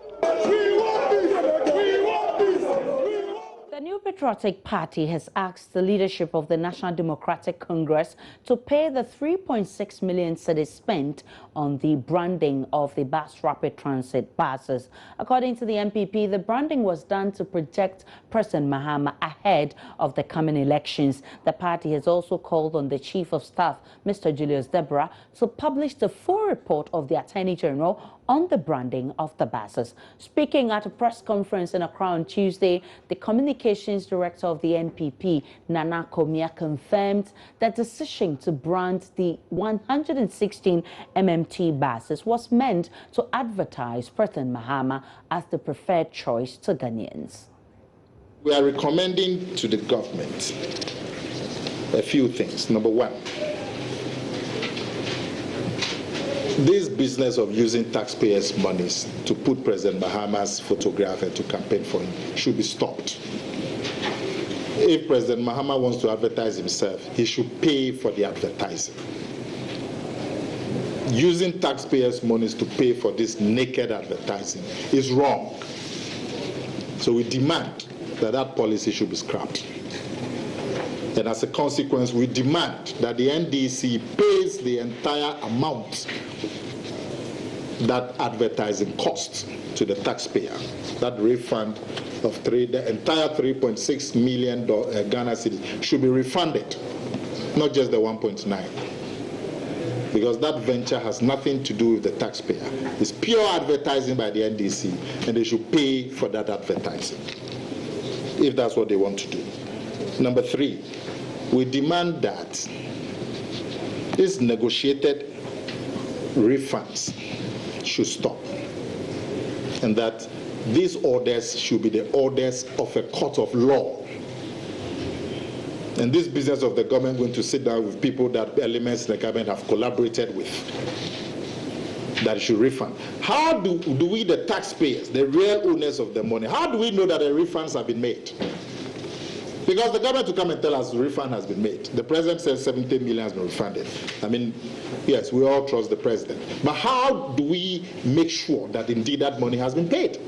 The New Patriotic Party has asked the leadership of the National Democratic Congress to pay the 3.6 million cedis spent on the branding of the bus rapid transit buses. According to the NPP, the branding was done to protect President Mahama ahead of the coming elections. The party has also called on the Chief of Staff, Mr. Julius Deborah, to publish the full report of the Attorney General on the branding of the buses. Speaking at a press conference in Accra on Tuesday, the Communications Director of the NPP, Nana Komia, confirmed that the decision to brand the 116 MMT buses was meant to advertise President Mahama as the preferred choice to Ghanaians. We are recommending to the government a few things. Number one, this business of using taxpayers' monies to put President Mahama's photograph and to campaign for him should be stopped. If President Mahama wants to advertise himself, he should pay for the advertising. Using taxpayers' monies to pay for this naked advertising is wrong. So we demand that that policy should be scrapped. And as a consequence, we demand that the NDC pays the entire amount that advertising costs to the taxpayer. That refund of the entire 3.6 million Ghana cedis should be refunded, not just the 1.9. Because that venture has nothing to do with the taxpayer. It's pure advertising by the NDC, and they should pay for that advertising, if that's what they want to do. Number three, we demand that these negotiated refunds should stop, and that these orders should be the orders of a court of law. And this business of the government going to sit down with people that elements in the government have collaborated with, that should refund. How do we, the taxpayers, the real owners of the money, how do we know that the refunds have been made? Because the government will come and tell us the refund has been made. The president says 70 million has been refunded. I mean, yes, we all trust the president. But how do we make sure that indeed that money has been paid?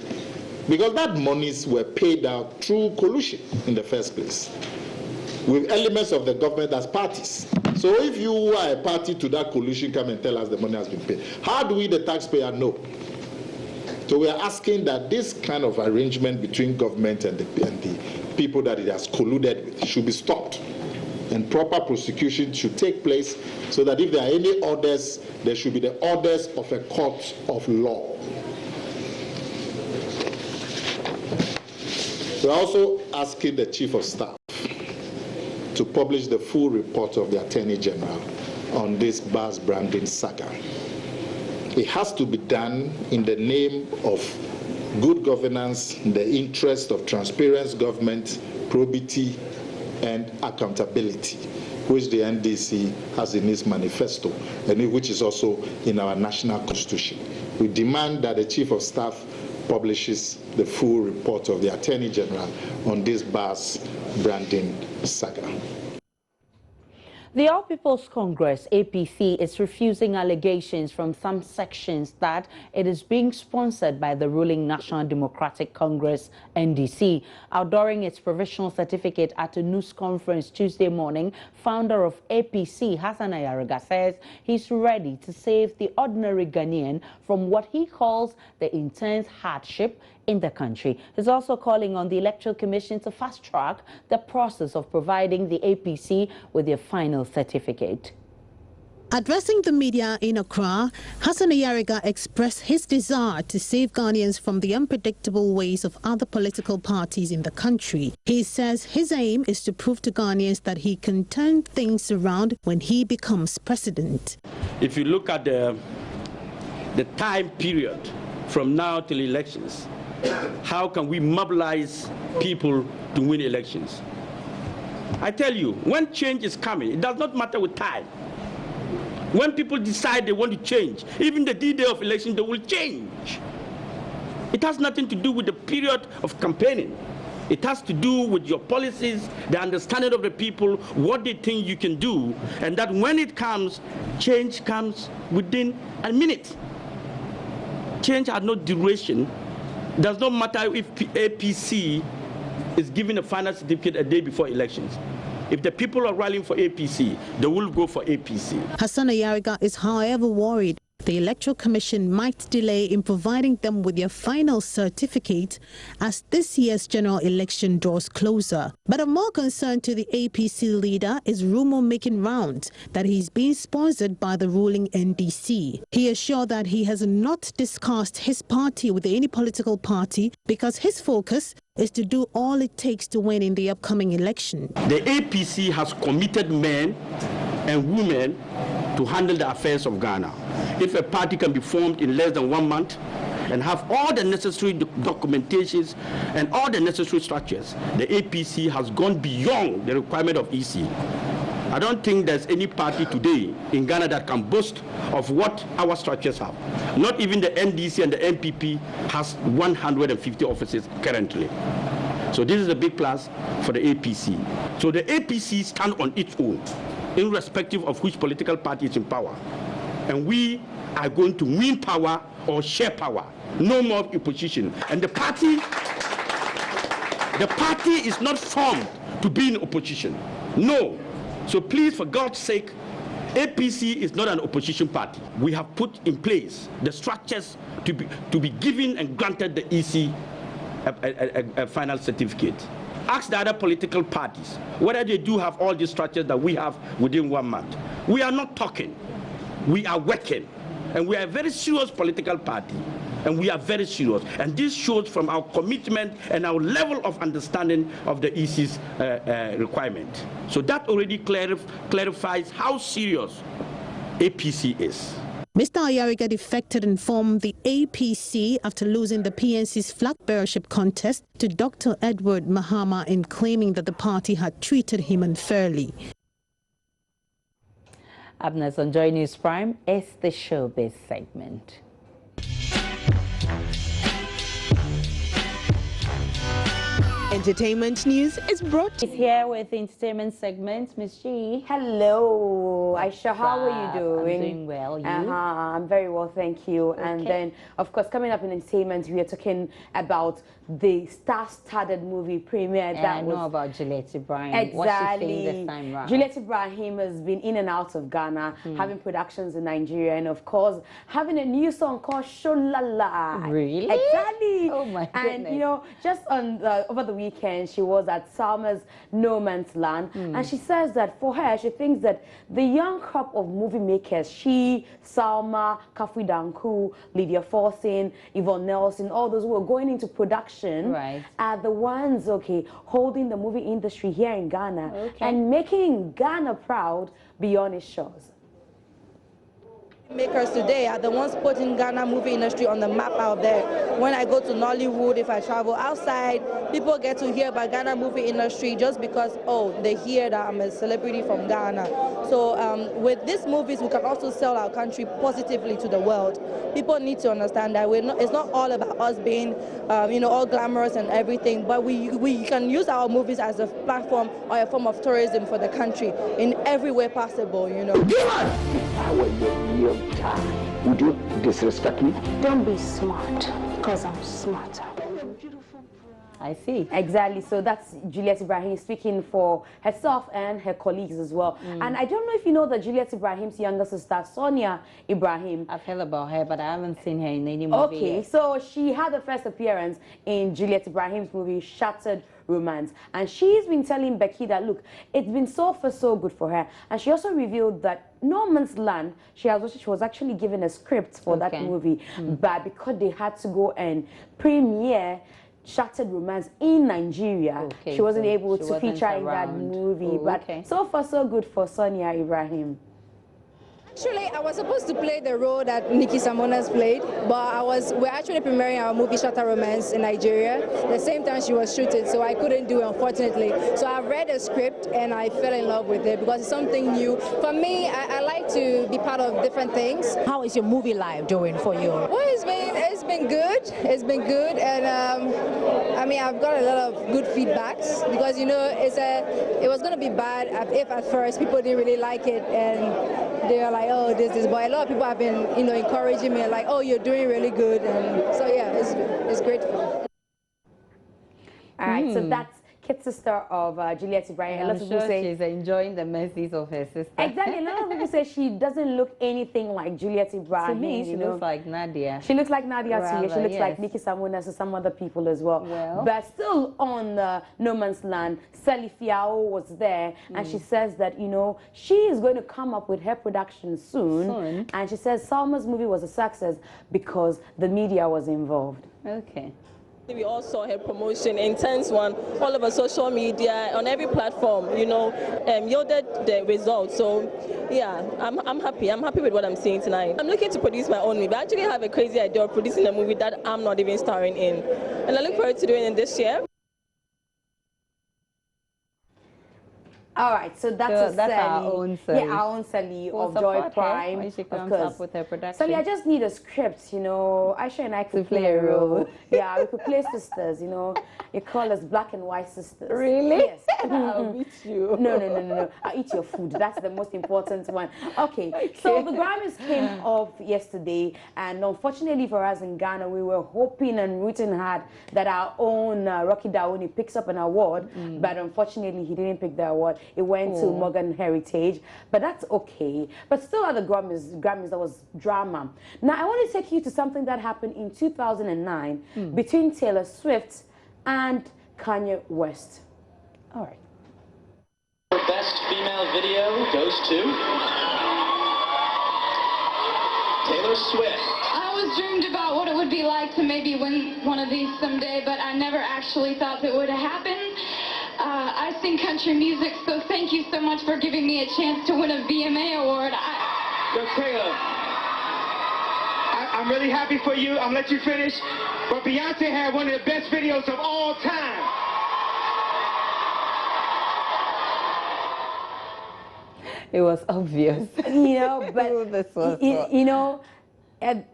Because that monies were paid out through collusion in the first place, with elements of the government as parties. So if you are a party to that collusion, come and tell us the money has been paid. How do we, the taxpayer, know? So we are asking that this kind of arrangement between government and the people that it has colluded with should be stopped, and proper prosecution should take place, so that if there are any orders, there should be the orders of a court of law. We are also asking the Chief of Staff to publish the full report of the Attorney General on this bus branding saga. It has to be done in the name of good governance, in the interest of transparent government, probity, and accountability, which the NDC has in its manifesto, and which is also in our national constitution. We demand that the Chief of Staff publishes the full report of the Attorney General on this bus branding saga. The All People's Congress, APC, is refusing allegations from some sections that it is being sponsored by the ruling National Democratic Congress, NDC. During its provisional certificate at a news conference Tuesday morning, founder of APC, Hassan Ayariga, says he's ready to save the ordinary Ghanaian from what he calls the intense hardship in the country. He's also calling on the Electoral Commission to fast-track the process of providing the APC with their final certificate. Addressing the media in Accra, Hassan Ayariga expressed his desire to save Ghanaians from the unpredictable ways of other political parties in the country. He says his aim is to prove to Ghanaians that he can turn things around when he becomes president. If you look at the time period from now till elections, how can we mobilize people to win elections? I tell you, when change is coming, it does not matter with time. When people decide they want to change, even the D-Day of election, they will change. It has nothing to do with the period of campaigning. It has to do with your policies, the understanding of the people, what they think you can do, and that when it comes, change comes within a minute. Change has no duration. Does not matter if APC is given a final certificate a day before elections. If the people are rallying for APC, they will go for APC. Hassan Ayariga is, however, worried the Electoral Commission might delay in providing them with their final certificate as this year's general election draws closer. But of more concern to the APC leader is rumor making rounds that he's being sponsored by the ruling NDC. He assured that he has not discussed his party with any political party because his focus is to do all it takes to win in the upcoming election. The APC has committed men and women to handle the affairs of Ghana. If a party can be formed in less than 1 month and have all the necessary documentations and all the necessary structures, the APC has gone beyond the requirement of EC. I don't think there's any party today in Ghana that can boast of what our structures have. Not even the NDC and the MPP has 150 offices currently. So this is a big plus for the APC. So the APC stands on its own, irrespective of which political party is in power. And we are going to win power or share power. No more opposition. And the party is not formed to be in opposition. No. So please, for God's sake, APC is not an opposition party. We have put in place the structures to be given and granted the EC a final certificate. Ask the other political parties whether they do have all these structures that we have within 1 month. We are not talking. We are working. And we are a very serious political party. And we are very serious. And this shows from our commitment and our level of understanding of the EC's requirement. So that already clarifies how serious APC is. Mr. Ayariga defected and formed the APC after losing the PNC's flag bearership contest to Dr. Edward Mahama in claiming that the party had treated him unfairly. Up next on Joy News Prime is the showbiz segment. Entertainment news is brought. Is here with the entertainment segment, Miss G. Hello, Aisha. How are you doing? I'm doing well. You? I'm very well, thank you. Okay. And then, of course, coming up in entertainment, we are talking about the star-studded movie premiere that I know about Juliet Ibrahim. Exactly. What's she saying this time round? Juliet Ibrahim has been in and out of Ghana, having productions in Nigeria, and of course, having a new song called Sholala. Really? Exactly. Oh my goodness. And you know, just on over the weekend, she was at Salma's No Man's Land, and she says that for her, she thinks that the young crop of movie makers, she, Salma, Kafui Danku, Lydia Forsin, Yvonne Nelson, all those who are going into production, are the ones, holding the movie industry here in Ghana and making Ghana proud beyond its shores. Makers today are the ones putting Ghana movie industry on the map out there. When I go to Nollywood, if I travel outside, people get to hear about Ghana movie industry just because, oh, they hear that I'm a celebrity from Ghana. So with these movies, we can also sell our country positively to the world. People need to understand that it's not all about us being, all glamorous and everything, but we can use our movies as a platform or a form of tourism for the country in every way possible, If I were your real child, would you disrespect me? Don't be smart, because I'm smarter. I see. Exactly. So that's Juliet Ibrahim speaking for herself and her colleagues as well. And I don't know if you know that Juliet Ibrahim's younger sister, Sonia Ibrahim. I've heard about her, but I haven't seen her in any movie yet. So she had the first appearance in Juliet Ibrahim's movie, Shattered Romance. And she's been telling Becky that, look, it's been so good for her. And she also revealed that No Man's Land, she was actually given a script for that movie. But because they had to go and premiere Shattered Romance in Nigeria, she wasn't able to feature in that movie. But so far, so good for Sonia Ibrahim. Actually, I was supposed to play the role that Nikki Samona's played, but we're actually premiering our movie Shattered Romance in Nigeria the same time she was shooting, so I couldn't do it, unfortunately. So I read the script and I fell in love with it because it's something new. For me, I like to be part of different things. How is your movie life doing for you? Well, it's been good. It's been good, and I mean, I've got a lot of good feedbacks because it was going to be bad if at first people didn't really like it and they were like, oh, this, but a lot of people have been, encouraging me, like, oh, you're doing really good, and so yeah, it's great fun. All right, so that's kid sister of Juliet Ibrahim. I'm sure she's enjoying the mercies of her sister. Exactly. A lot of people say she doesn't look anything like Juliet Ibrahim. To me, she looks like Nadia. She looks like Nadia too. She looks like Nikki Samuna to some other people as well. But still on No Man's Land, Sally Fiao was there, and she says that, she is going to come up with her production soon. And she says Salma's movie was a success because the media was involved. Okay. We all saw her promotion, intense one, all over social media, on every platform, yielded the results. So, yeah, I'm happy. I'm happy with what I'm seeing tonight. I'm looking to produce my own movie. I actually have a crazy idea of producing a movie that I'm not even starring in. And I look forward to doing it this year. All right, so that's our own Sally. Yeah, our own Sally of Joy Prime. When she comes up with her production. Sally, I just need a script, Aisha and I could play a role. Yeah, we could play sisters, You call us black and white sisters. Really? Yes. I'll beat you. No. I'll eat your food. That's the most important one. Okay. So the Grammys came off yesterday, and unfortunately for us in Ghana, we were hoping and rooting hard that our own Rocky Daoni picks up an award, but unfortunately he didn't pick the award. It went to Morgan Heritage, but that's okay. But still at the Grammys, there was drama. Now, I want to take you to something that happened in 2009 between Taylor Swift and Kanye West. All right. Best female video goes to Taylor Swift. I always dreamed about what it would be like to maybe win one of these someday, but I never actually thought it would happen. I sing country music, so thank you so much for giving me a chance to win a VMA award. Yo, Taylor, I'm really happy for you. I'm gonna let you finish. But Beyonce had one of the best videos of all time. It was obvious. But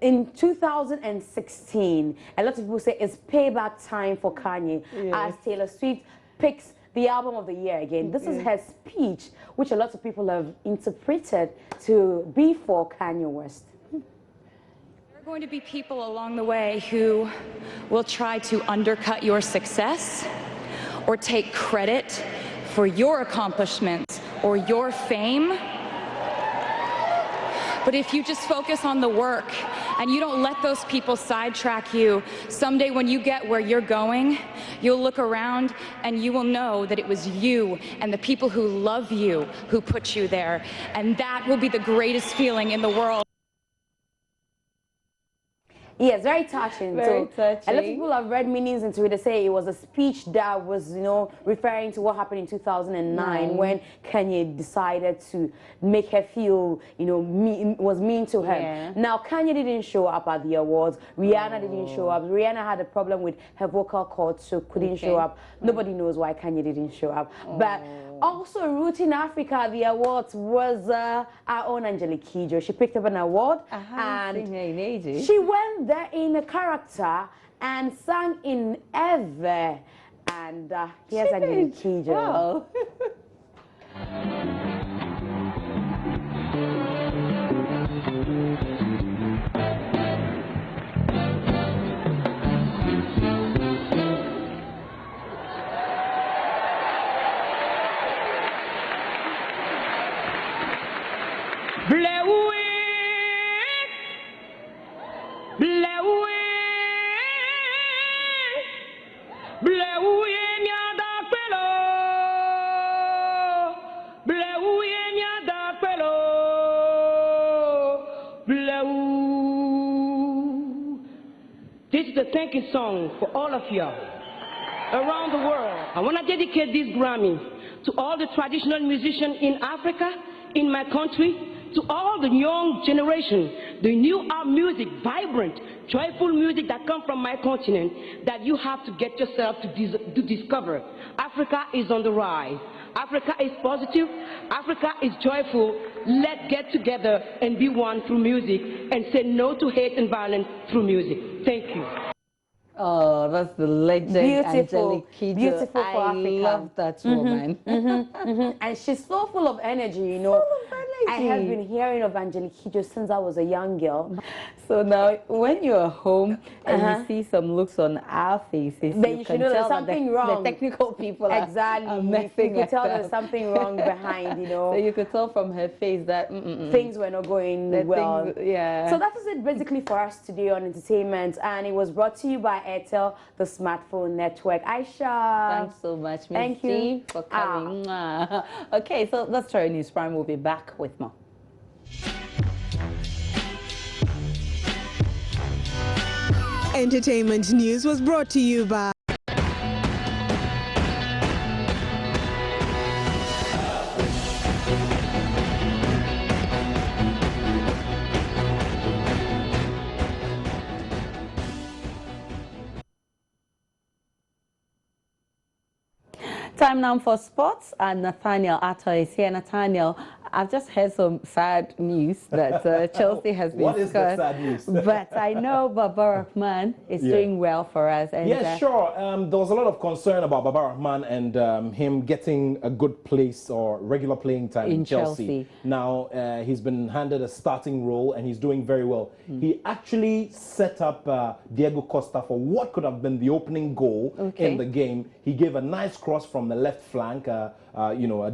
in 2016, a lot of people say it's payback time for Kanye as Taylor Swift picks the album of the year again. This is her speech, which a lot of people have interpreted to be for Kanye West. There are going to be people along the way who will try to undercut your success or take credit for your accomplishments or your fame. But if you just focus on the work and you don't let those people sidetrack you, someday when you get where you're going, you'll look around and you will know that it was you and the people who love you who put you there. And that will be the greatest feeling in the world. Yes, very touching. Very touching. A lot of people have read meanings into it. They say it was a speech that was, referring to what happened in 2009 when Kanye decided to make her feel, was mean to her. Yeah. Now, Kanye didn't show up at the awards. Rihanna didn't show up. Rihanna had a problem with her vocal cords, so couldn't show up. Nobody knows why Kanye didn't show up. But also rooting Africa at the awards was our own Angelique Kidjo. She picked up an award. I haven't seen her in ages. She went there in a character and sang in Ever. And here's Angelique Kidjo. Wow. This is a thank you song for all of y'all around the world. I want to dedicate this Grammy to all the traditional musicians in Africa, in my country, to all the young generation, the new art music, vibrant, joyful music that come from my continent that you have to get yourself to discover. Africa is on the rise. Africa is positive. Africa is joyful. Let's get together and be one through music and say no to hate and violence through music. Thank you. Oh, that's the legend, Beautiful, Angelique Kidjo. beautiful for Africa. I love that woman. And she's so full of energy, Full of energy. I have been hearing of Angelique Kidjo since I was a young girl. So now, when you're home and you see some looks on our faces, then you should know there's something wrong. The technical people are messing you could tell there's something wrong behind, So you could tell from her face that things were not going well. So that is it basically for us today on entertainment, and it was brought to you by Airtel, the smartphone network. Aisha, thanks so much, Ms. Thank G, you for coming. Okay, so that's Story News Prime. We'll be back with more. Entertainment news was brought to you by Time now for sports, and Nathaniel Atto is here. Nathaniel, I've just heard some sad news that Chelsea has been What is the sad news? But I know Baba Rahman is doing well for us. And, yeah, sure. There was a lot of concern about Baba Rahman and him getting a good place or regular playing time in Chelsea. Now, he's been handed a starting role and he's doing very well. He actually set up Diego Costa for what could have been the opening goal in the game. He gave a nice cross from the left flank, a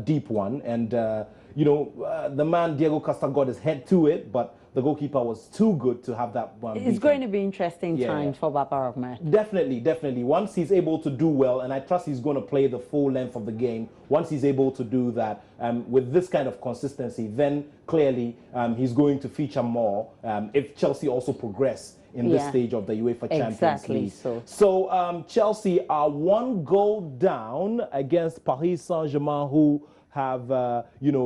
deep one, and the man Diego Costa got his head to it, but the goalkeeper was too good to have that one. It's going to be interesting times for Baba Rahman. Definitely, definitely. Once he's able to do well, and I trust he's going to play the full length of the game, once he's able to do that with this kind of consistency, then clearly he's going to feature more if Chelsea also progress in this stage of the UEFA Champions League. So Chelsea are 1 goal down against Paris Saint-Germain, who have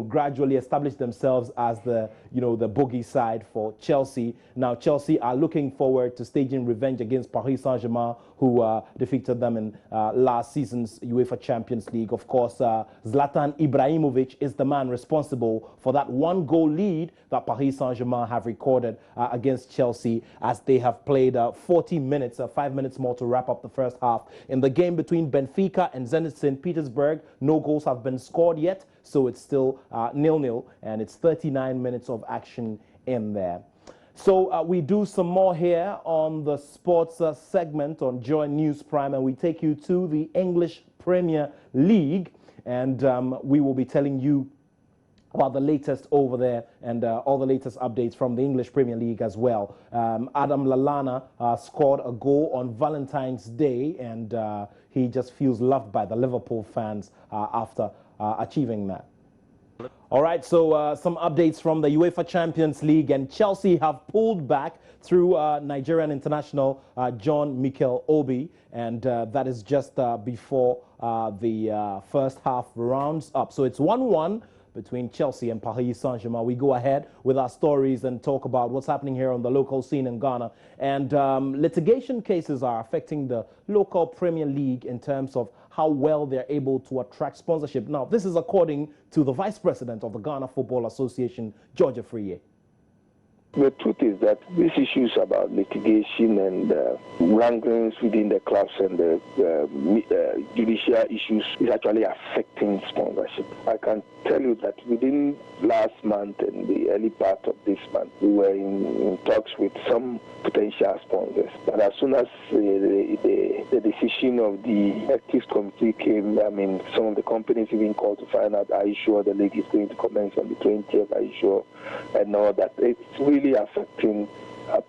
gradually established themselves as the the bogey side for Chelsea. Now Chelsea are looking forward to staging revenge against Paris Saint-Germain, who defeated them in last season's UEFA Champions League. Of course, Zlatan Ibrahimovic is the man responsible for that 1 goal lead that Paris Saint-Germain have recorded against Chelsea, as they have played 40 minutes, 5 minutes more to wrap up the first half. In the game between Benfica and Zenit St. Petersburg, no goals have been scored yet, so it's still 0-0, and it's 39 minutes of action in there. So we do some more here on the sports segment on Joy News Prime, and we take you to the English Premier League, and we will be telling you about the latest over there and all the latest updates from the English Premier League as well. Adam Lallana scored a goal on Valentine's Day, and he just feels loved by the Liverpool fans after achieving that. All right, so some updates from the UEFA Champions League, and Chelsea have pulled back through Nigerian international John Mikel Obi, and that is just before the first half rounds up. So it's 1-1 between Chelsea and Paris Saint-Germain. We go ahead with our stories and talk about what's happening here on the local scene in Ghana. And litigation cases are affecting the local Premier League in terms of how well they're able to attract sponsorship. Now, this is according to the Vice President of the Ghana Football Association, George Afriye. The truth is that these issues about litigation and wranglings within the clubs and the judicial issues is actually affecting sponsorship. I can tell you that within last month and the early part of this month, we were in talks with some potential sponsors. But as soon as the decision of the ethics committee came, I mean, some of the companies even called to find out, are you sure the league is going to commence on the 20th? Are you sure? And all that. It's really affecting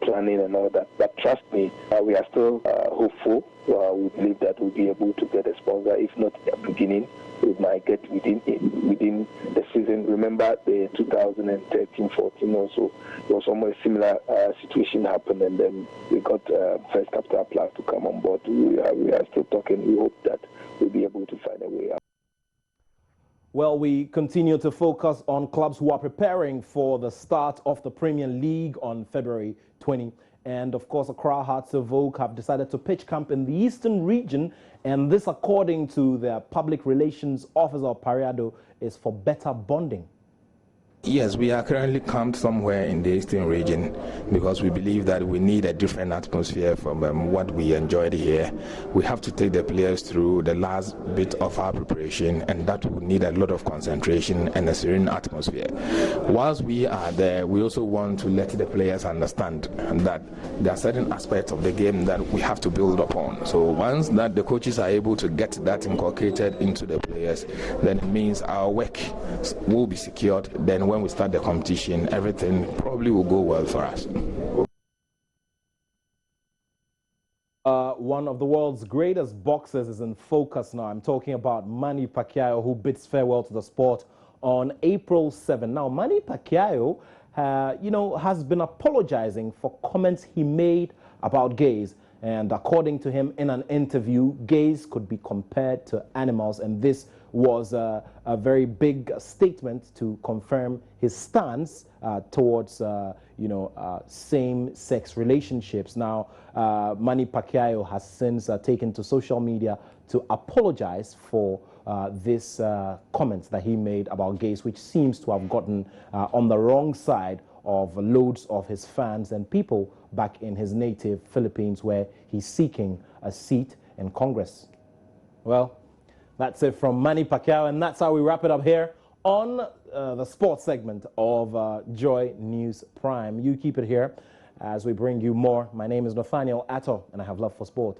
planning and all that. But trust me, we are still hopeful. We believe that we'll be able to get a sponsor. If not at the beginning, we might get within the season. Remember the 2013-14 also, there was almost a similar situation happened, and then we got First Capital Plus to come on board. We are still talking. We hope that we'll be able to find a way out. Well, we continue to focus on clubs who are preparing for the start of the Premier League on February 20. And of course, Accra Hearts of Oak have decided to pitch camp in the eastern region. And this, according to their public relations officer, Pariado, is for better bonding. Yes, we are currently camped somewhere in the eastern region because we believe that we need a different atmosphere from what we enjoyed here. We have to take the players through the last bit of our preparation, and that will need a lot of concentration and a serene atmosphere. Whilst we are there, we also want to let the players understand that there are certain aspects of the game that we have to build upon. So once that the coaches are able to get that inculcated into the players, then it means our work will be secured. Then when we start the competition, everything probably will go well for us. One of the world's greatest boxers is in focus now. I'm talking about Manny Pacquiao, who bids farewell to the sport on April 7. Now, Manny Pacquiao, has been apologizing for comments he made about gays. And according to him, in an interview, gays could be compared to animals, and this was a very big statement to confirm his stance towards, same-sex relationships. Now, Manny Pacquiao has since taken to social media to apologize for this comments that he made about gays, which seems to have gotten on the wrong side of loads of his fans and people back in his native Philippines, where he's seeking a seat in Congress. Well, that's it from Manny Pacquiao, and that's how we wrap it up here on the sports segment of Joy News Prime. You keep it here as we bring you more. My name is Nathaniel Atto, and I have love for sport.